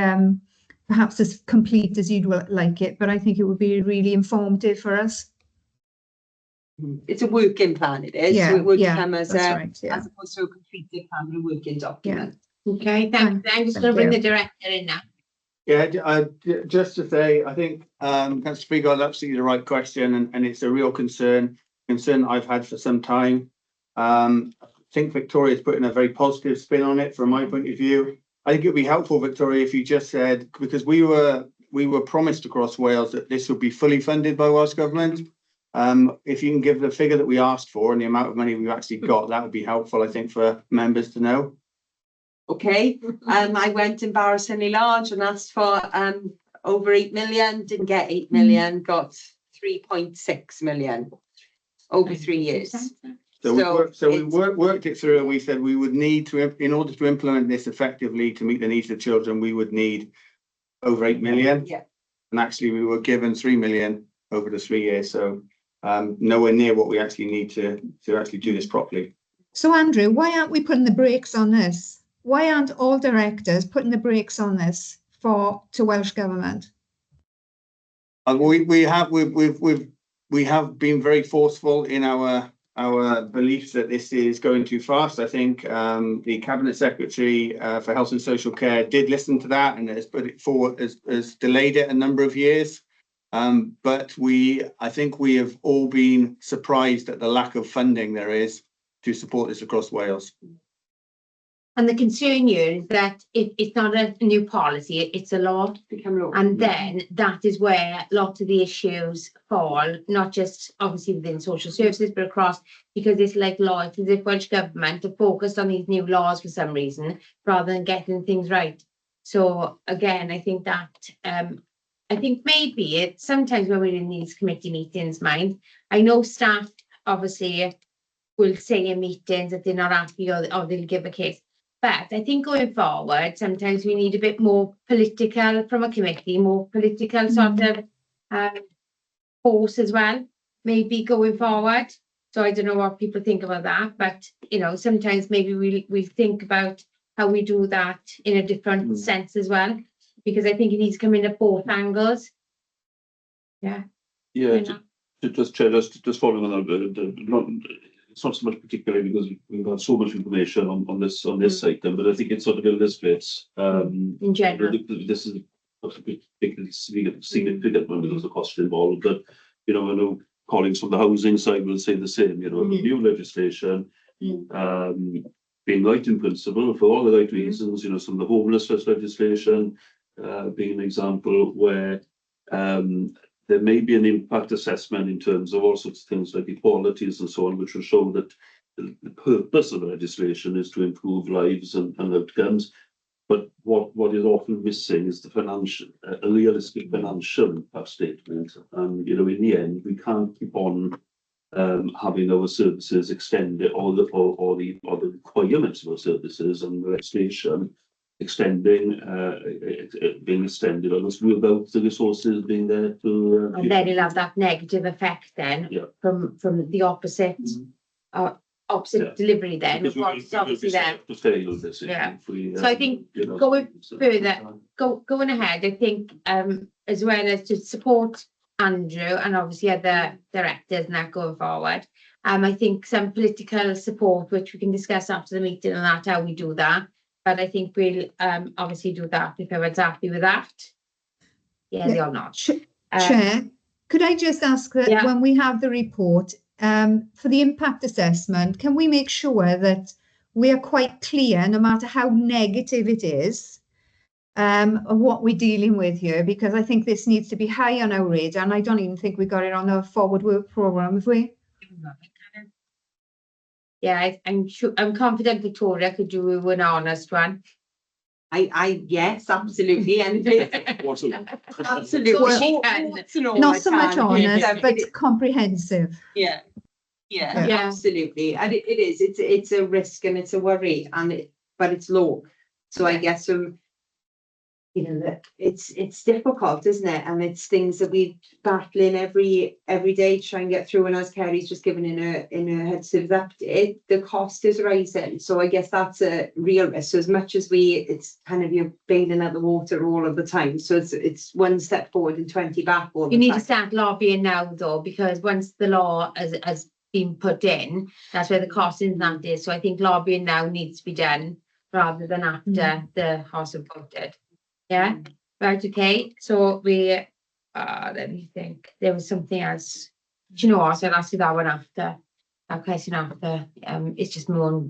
perhaps as complete as you'd like it, but I think it would be really informative for us. It's a working plan, it is. Yeah, So it would yeah, come as that's right, yeah. as opposed to a completed plan, but a working document. Okay, thanks. I'm just going to bring the director in now. Yeah, just to say, I think Councillor Speaker got absolutely the right question, and it's a real concern I've had for some time. I think Victoria's putting a very positive spin on it from my point of view. I think it'd be helpful, Victoria, if you just said, because we were promised across Wales that this would be fully funded by Welsh Government. If you can give the figure that we asked for and the amount of money we've actually got, that would be helpful, I think, for members to know. Okay, I went embarrassingly large and asked for over 8 million, didn't get 8 million, got 3.6 million over 3 years. So we worked it through, and we said we would need to, in order to implement this effectively to meet the needs of children, we would need over 8 million. Yeah. And actually we were given 3 million over the 3 years. So nowhere near what we actually need to actually do this properly. So Andrew, why aren't we putting the brakes on this? Why aren't all directors putting the brakes on this to Welsh Government? We have been very forceful in our belief that this is going too fast. I think the Cabinet Secretary for Health and Social Care did listen to that and has put it forward, has delayed it a number of years. But I think we have all been surprised at the lack of funding there is to support this across Wales. And the concern here is that it's not a new policy, it's a law. And then that is where lots of the issues fall, not just obviously within social services, but across, because it's like law. It's as if Welsh Government are focused on these new laws for some reason, rather than getting things right. So again, I think that, I think maybe sometimes when we're in these committee meetings, I know staff obviously will say in meetings that they're not happy or they'll give a case. But I think going forward, sometimes we need a bit more political from a committee, more political sort of force as well, maybe going forward. So I don't know what people think about that, but sometimes maybe we think about how we do that in a different sense as well, because I think it needs to come in at both angles. Yeah. Yeah, just following on that, it's not so much particularly because we've got so much information on this item, but I think it sort of illustrates in general. This is a particularly significant one because of the cost involved. But I know colleagues from the housing side will say the same. The new legislation being right in principle for all the right reasons, you know, some of the homelessness legislation being an example where there may be an impact assessment in terms of all sorts of things like equalities and so on, which will show that the purpose of the legislation is to improve lives and outcomes. But what is often missing is the financial, a realistic financial impact statement. And, you know, in the end, we can't keep on having our services extended or the requirements of our services and legislation extending, being extended almost without the resources being there to. And then it'll have that negative effect then from the opposite, opposite delivery then. Because What's obviously there. to fail this. Yeah. If we, So I think you know, going further, going ahead, I think as well as to support Andrew and obviously other directors and that going forward. I think some political support, which we can discuss after the meeting and that, how we do that. But I think we'll obviously do that if everyone's happy with that. Yeah, they are not. Chair, could I just ask that when we have the report, for the impact assessment, can we make sure that we are quite clear, no matter how negative it is, of what we're dealing with here? Because I think this needs to be high on our radar, and I don't even think we got it on the forward work programme, have we? Yeah, I'm sure, I'm confident Victoria could do an honest one. Yes, absolutely. And absolutely. Well, not so much honest, but comprehensive. Yeah, absolutely. And it is. It's a risk and it's a worry, but it's low. So I guess you know that it's difficult, isn't it? And it's things that we battling every day to try and get through. And as Kerry's just given in her head service update, the cost is rising. So I guess that's a real risk. So as much as it's kind of you're bailing out the water all of the time. So it's one step forward and 20 back all the time. You need to start lobbying now though, because once the law has been put in, that's where the cost in that is. So I think lobbying now needs to be done rather than after the House have voted. Yeah, right, okay. So we, let me think. There was something else. Do you know what? I'll ask you that one after. That question after. It's just more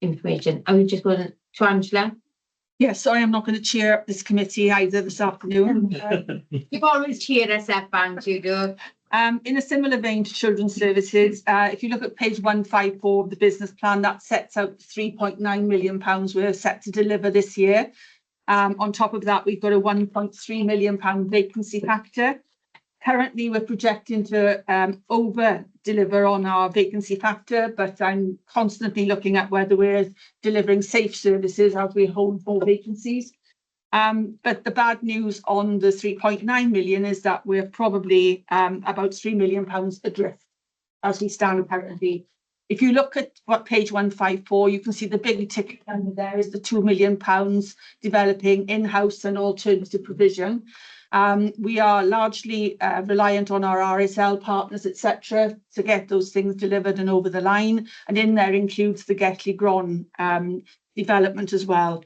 information. Are we just going to Angela? Yes, sorry, I'm not going to cheer up this committee either this afternoon. You've always cheered us up, aren't you, do? In a similar vein to children's services, if you look at page 154 of the business plan, that sets out £3.9 million we're set to deliver this year. On top of that, we've got a £1.3 million vacancy factor. Currently, we're projecting to over deliver on our vacancy factor, but I'm constantly looking at whether we're delivering safe services as we hold more vacancies. But the bad news on the 3.9 million is that we're probably about £3 million adrift as we stand currently. If you look at what page 154, you can see the big ticket under there is the £2 million developing in-house and alternative provision. We are largely reliant on our RSL partners, etc., to get those things delivered and over the line. And in there includes the Getley Gron development as well.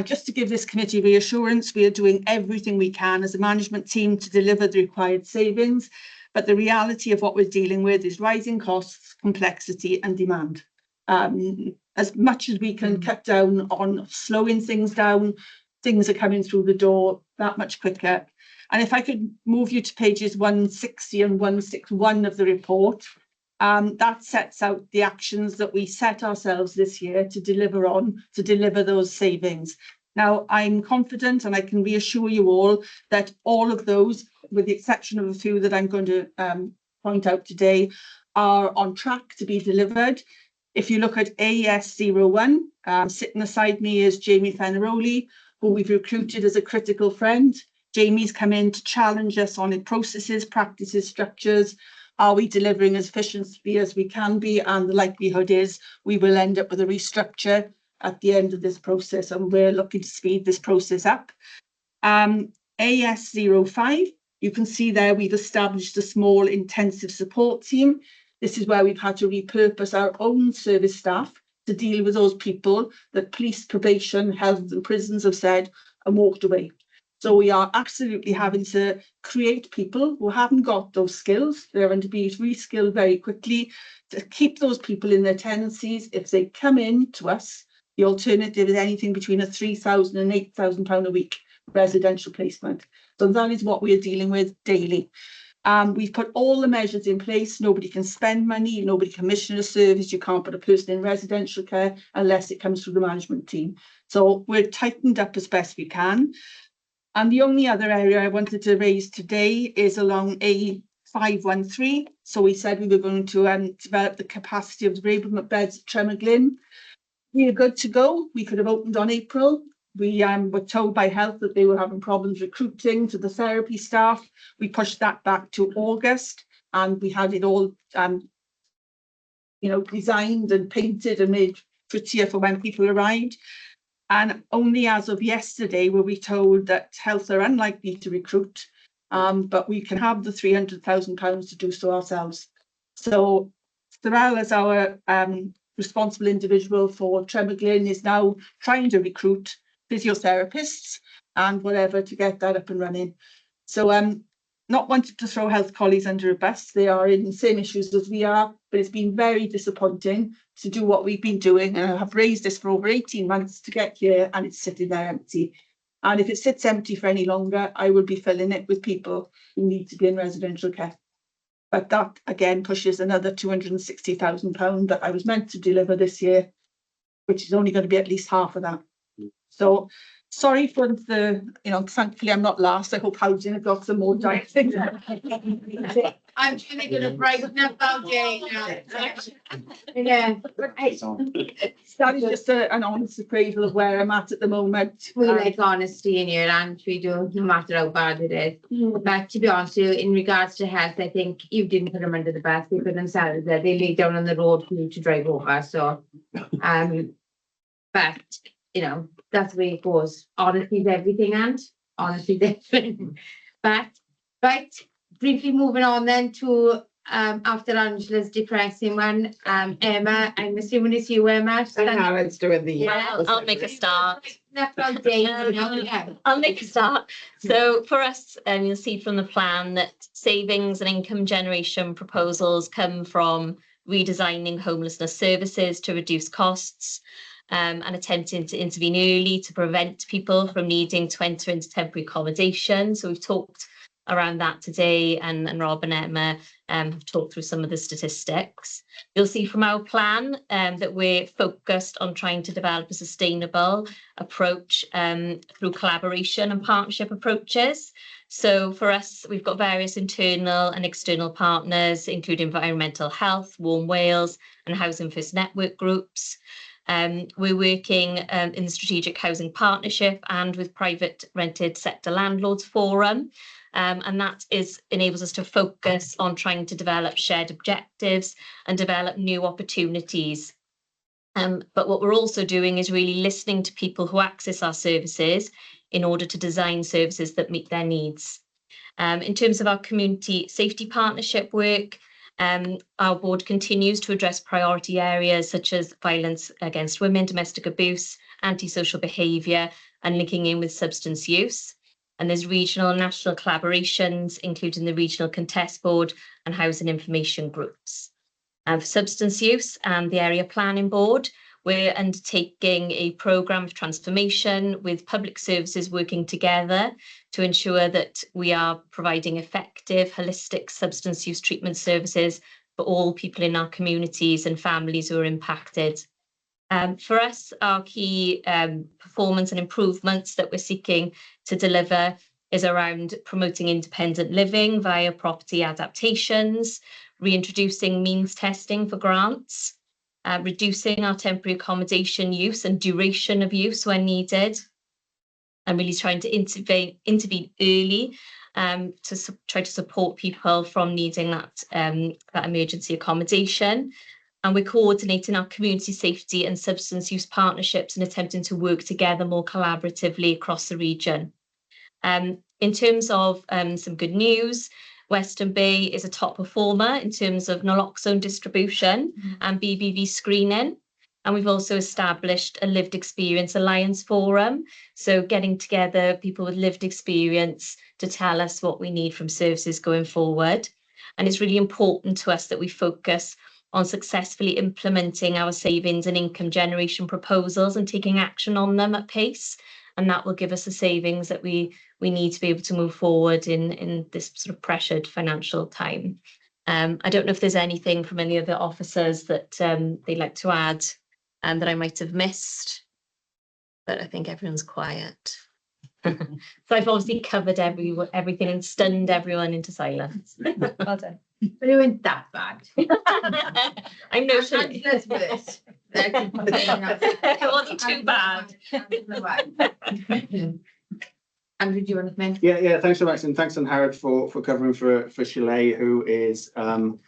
Just to give this committee reassurance, we are doing everything we can as a management team to deliver the required savings. But the reality of what we're dealing with is rising costs, complexity and demand. As much as we can cut down on slowing things down, things are coming through the door that much quicker. And if I could move you to pages 160 and 161 of the report, that sets out the actions that we set ourselves this year to deliver those savings. Now, I'm confident and I can reassure you all that all of those, with the exception of a few that I'm going to point out today, are on track to be delivered. If you look at AES01, sitting beside me is Jamie Fenneroli, who we've recruited as a critical friend. Jamie's come in to challenge us on processes, practices, structures. Are we delivering as efficiently as we can be? And the likelihood is we will end up with a restructure at the end of this process, and we're looking to speed this process up. AES05, you can see there we've established a small intensive support team. This is where we've had to repurpose our own service staff to deal with those people that police, probation, health and prisons have said and walked away. So we are absolutely having to create people who haven't got those skills. They're going to be reskilled very quickly to keep those people in their tenancies. If they come in to us, the alternative is anything between a £3,000 and £8,000 a week residential placement. So that is what we're dealing with daily. We've put all the measures in place. Nobody can spend money, nobody can commission a service. You can't put a person in residential care unless it comes through the management team. So we're tightened up as best we can. And the only other area I wanted to raise today is along A513. So we said we were going to develop the capacity of the enablement beds at Tremaglin. We are good to go. We could have opened on April. We were told by health that they were having problems recruiting to the therapy staff. We pushed that back to August, and we had it all, designed and painted and made prettier for when people arrived. And only as of yesterday were we told that health are unlikely to recruit, but we can have the £300,000 to do so ourselves. So Sorrel, as our responsible individual for Tremaglin, is now trying to recruit physiotherapists and whatever to get that up and running. So not wanting to throw health colleagues under a bus, they are in the same issues as we are, but it's been very disappointing to do what we've been doing. And I have raised this for over 18 months to get here, and it's sitting there empty. And if it sits empty for any longer, I will be filling it with people who need to be in residential care. But that again pushes another £260,000 that I was meant to deliver this year, which is only going to be at least half of that. So sorry for the, thankfully I'm not last. I hope housing have got some more diet things. I'm sure they're going to brighten up our day now. Yeah, but that is just an honest appraisal of where I'm at the moment. We like honesty in here, and we do, no matter how bad it is. But to be honest with you, in regards to health, I think you didn't put them under the bus. They put themselves there. They lay down on the road for you to drive over. So, but that's the way it goes. Honesty is everything, and honesty is everything. But right, briefly moving on then to after Angela's depressing one, Emma, I'm assuming it's you, Emma. Let's do it. Yeah, I'll make a start. I'll make a start. So for us, you'll see from the plan that savings and income generation proposals come from redesigning homelessness services to reduce costs, and attempting to intervene early to prevent people from needing to enter into temporary accommodation. So we've talked around that today, and Rob and Emma have talked through some of the statistics. You'll see from our plan that we're focused on trying to develop a sustainable approach through collaboration and partnership approaches. So for us, we've got various internal and external partners, including Environmental Health, Warm Wales, and Housing First Network groups. We're working in the Strategic Housing Partnership and with Private Rented Sector Landlords Forum. And that enables us to focus on trying to develop shared objectives and develop new opportunities. But what we're also doing is really listening to people who access our services in order to design services that meet their needs. In terms of our community safety partnership work, our board continues to address priority areas such as violence against women, domestic abuse, antisocial behaviour, and linking in with substance use. And there's regional and national collaborations, including the Regional Contest Board and Housing Information Groups. For substance use and the Area Planning Board, we're undertaking a programme of transformation with public services working together to ensure that we are providing effective, holistic substance use treatment services for all people in our communities and families who are impacted. For us, our key performance and improvements that we're seeking to deliver is around promoting independent living via property adaptations, reintroducing means testing for grants, reducing our temporary accommodation use and duration of use when needed, and really trying to intervene early to try to support people from needing that emergency accommodation. And we're coordinating our community safety and substance use partnerships and attempting to work together more collaboratively across the region. In terms of some good news, Western Bay is a top performer in terms of naloxone distribution and BBV screening. And we've also established a lived experience alliance forum. So getting together people with lived experience to tell us what we need from services going forward. And it's really important to us that we focus on successfully implementing our savings and income generation proposals and taking action on them at pace. And that will give us the savings that we need to be able to move forward in this sort of pressured financial time. I don't know if there's anything from any of the officers that they'd like to add and that I might have missed, but I think everyone's quiet. So I've obviously covered everything and stunned everyone into silence. Well done. But it went that bad. I'm no shilling. That's worse. It wasn't too bad. Andrew, do you want to mention? Yeah, thanks so much, and thanks, Harrod, for covering for Shelley, who is on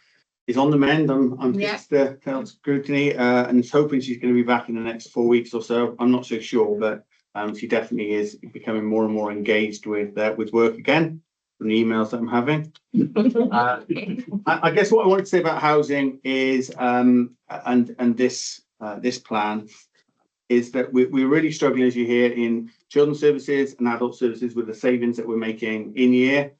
the mend. I'm pleased to tell Scrutiny, and is hoping she's going to be back in the next 4 weeks or so. I'm not so sure, but she definitely is becoming more and more engaged with work again from the emails that I'm having. I guess what I want to say about housing is, and this plan, is that we're really struggling, as you hear, in children's services and adult services with the savings that we're making in year.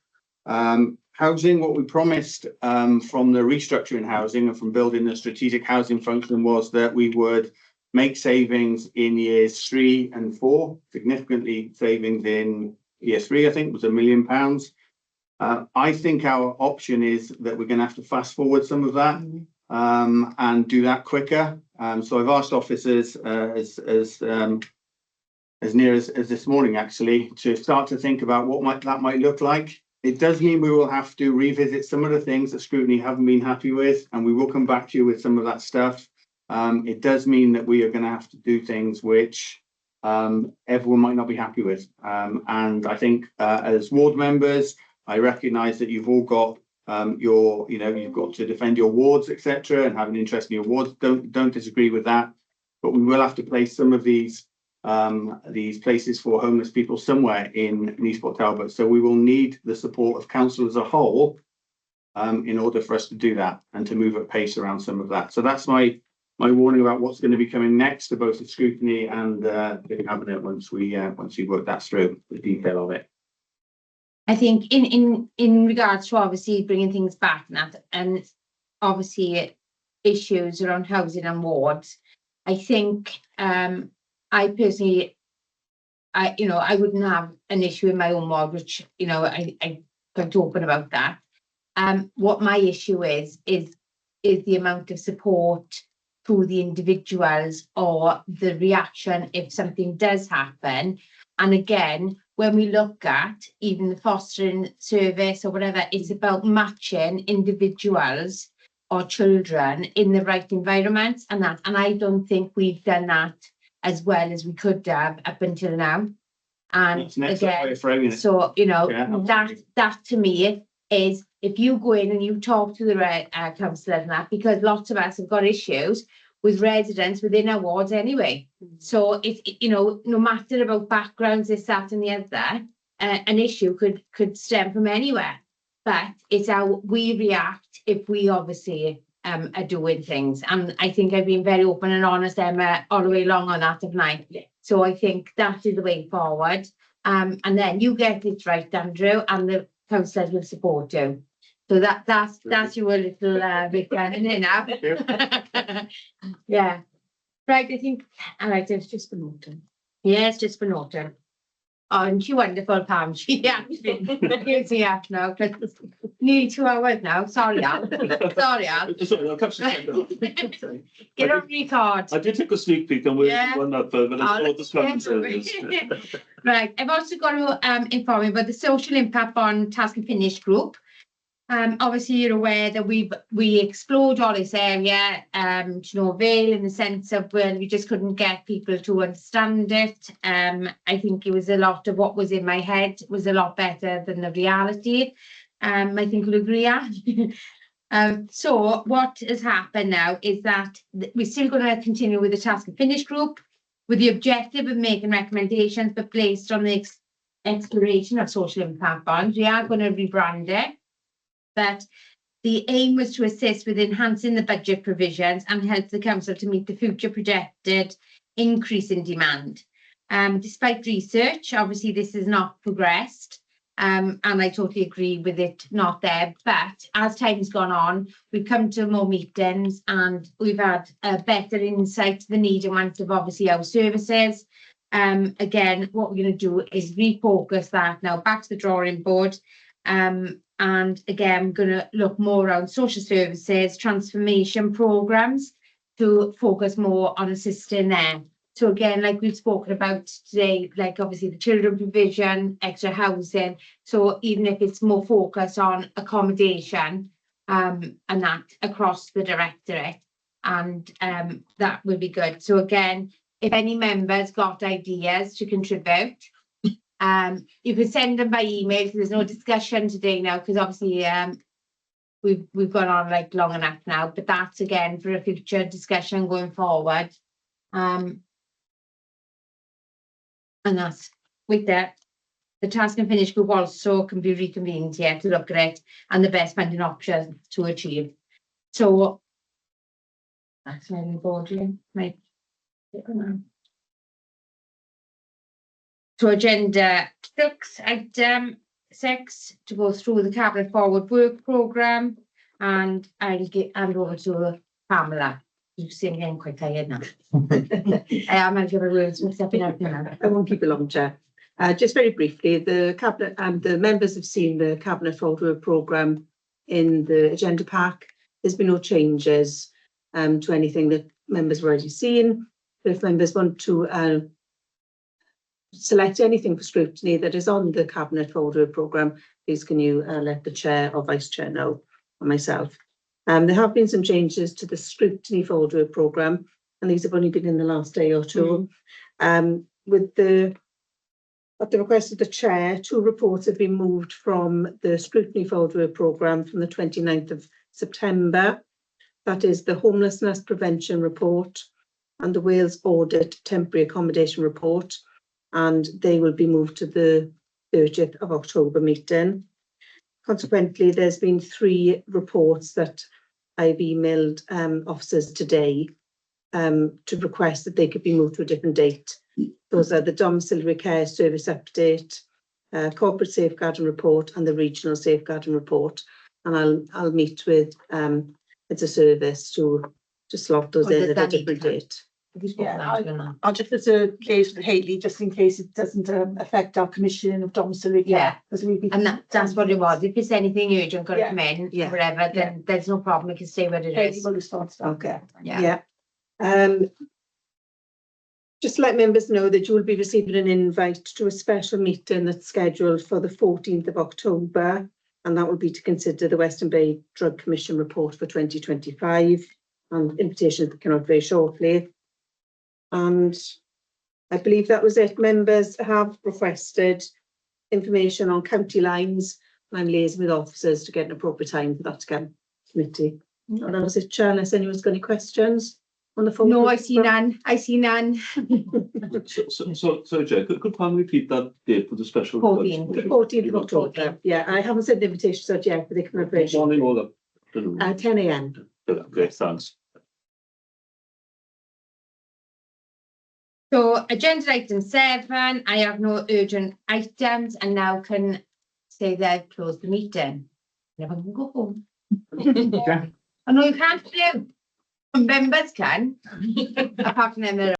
Housing, what we promised from the restructuring housing and from building the strategic housing function was that we would make savings in years 3 and 4, significantly savings in year 3, I think was £1 million. I think our option is that we're going to have to fast forward some of that and do that quicker. So I've asked officers as near as this morning, actually, to start to think about what that might look like. It does mean we will have to revisit some of the things that Scrutiny haven't been happy with, and we will come back to you with some of that stuff. It does mean that we are going to have to do things which everyone might not be happy with. And I think as ward members, I recognise that you've all got you've got to defend your wards, etc., and have an interest in your wards. Don't disagree with that, but we will have to place some of these places for homeless people somewhere in Neath or Talbot. So we will need the support of council as a whole in order for us to do that and to move at pace around some of that. So that's my warning about what's going to be coming next to both the Scrutiny and the cabinet once we work that through the detail of it. I think in regards to obviously bringing things back and obviously issues around housing and wards, I think I personally, I wouldn't have an issue in my own ward, which I quite open about that. What my issue is the amount of support to the individuals or the reaction if something does happen. And again, when we look at even the fostering service or whatever, it's about matching individuals or children in the right environment and I don't think we've done that as well as we could have up until now. And again, so that to me is if you go in and you talk to the councillor and that, because lots of us have got issues with residents within our wards anyway. So it's no matter about backgrounds, this, that, and the other, an issue could stem from anywhere. But it's how we react if we obviously are doing things. And I think I've been very open and honest, Emma, all the way along on that, haven't I? Yeah. So I think that is the way forward. And then you get it right, Andrew, and the councillors will support you. So that's your little bit in there now. Yeah. Right, I think it's just for Norton. Yeah, it's just for Norton. Oh, and she wonderful, Pam. She actually gives me up now. Nearly 2 hours now. Sorry, Al. Sorry, Al. Sorry, I'll catch you. Get on record. I did take a sneak peek and we're one up, but I thought the Scotland service. Right, I've also got to inform you about the social impact bond task and finish group. Obviously, you're aware that we explored all this area to no avail in the sense of, well, we just couldn't get people to understand it. I think it was a lot of what was in my head was a lot better than the reality. I think you'll agree, Anne. So what has happened now is that we're still going to continue with the task and finish group with the objective of making recommendations, but based on the exploration of social impact bonds. We are going to rebrand it. But The aim was to assist with enhancing the budget provisions and help the council to meet the future projected increase in demand. Despite research, obviously this has not progressed, and I totally agree with it not there. But as time's gone on, we've come to more meetings and we've had a better insight to the need and want of obviously our services. Again, what we're going to do is refocus that now back to the drawing board. And again, we're going to look more around social services, transformation programs to focus more on assisting them. So again, like we've spoken about today, like obviously the children provision, extra housing. So even if it's more focused on accommodation and that across the directorate, and that would be good. So again, if any members got ideas to contribute, you can send them by email. So there's no discussion today now because obviously we've gone on like long enough now. But that's again for a future discussion going forward. And that's with that. The task and finish group also can be reconvened here to look at it and the best funding options to achieve. So that's my boardroom. Right. So agenda 6, item 6, to go through the cabinet forward work programme, and I'll hand over to Pamela. You seem getting quite tired now. I'm going to give her words mixed up in everything now. I won't keep it long, Chair. Just very briefly, the cabinet and the members have seen the cabinet forward work programme in the agenda pack. There's been no changes to anything that members have already seen. But if members want to select anything for scrutiny that is on the cabinet forward work programme, please can you let the chair or vice chair know, or myself. There have been some changes to the scrutiny forward work programme, and these have only been in the last day or two. With the at the request of the chair, 2 reports have been moved from the scrutiny forward work programme from the 29th of September. That is the homelessness prevention report and the Wales audit temporary accommodation report, and they will be moved to the 30th of October meeting. Consequently, there's been 3 reports that I've emailed officers today to request that they could be moved to a different date. Those are the domiciliary care service update, corporate safeguarding report, and the regional safeguarding report. And I'll meet with it's a service to slot those in at a different date. Yeah, I'll just as a case with Hayley, just in case it doesn't affect our commission of domiciliary care. Yeah, because we've been, and that's what it was. If it's anything urgent got to come in, whatever, then there's no problem. It can stay where it Hayley is. will respond to that. Okay. Yeah. Just to let members know that you will be receiving an invite to a special meeting that's scheduled for the 14th of October, and that will be to consider the Western Bay Drug Commission report for 2025, and invitations can out very shortly. And I believe that was it. Members have requested information on county lines, and I'm liaising with officers to get an appropriate time for that to come committee. And that was it, Chair, unless anyone's got any questions on the phone. No, I see none. I see none. So Jack, could Pam repeat that date for the special? 14th. The 14th of October. Yeah, I haven't sent the invitation out yet, but they can have Morning or the 10 a.m. Great, thanks. So agenda item 7, I have no urgent items and now can say that I've closed the meeting. Never can go home. I know you can't do. Members can, apart from them.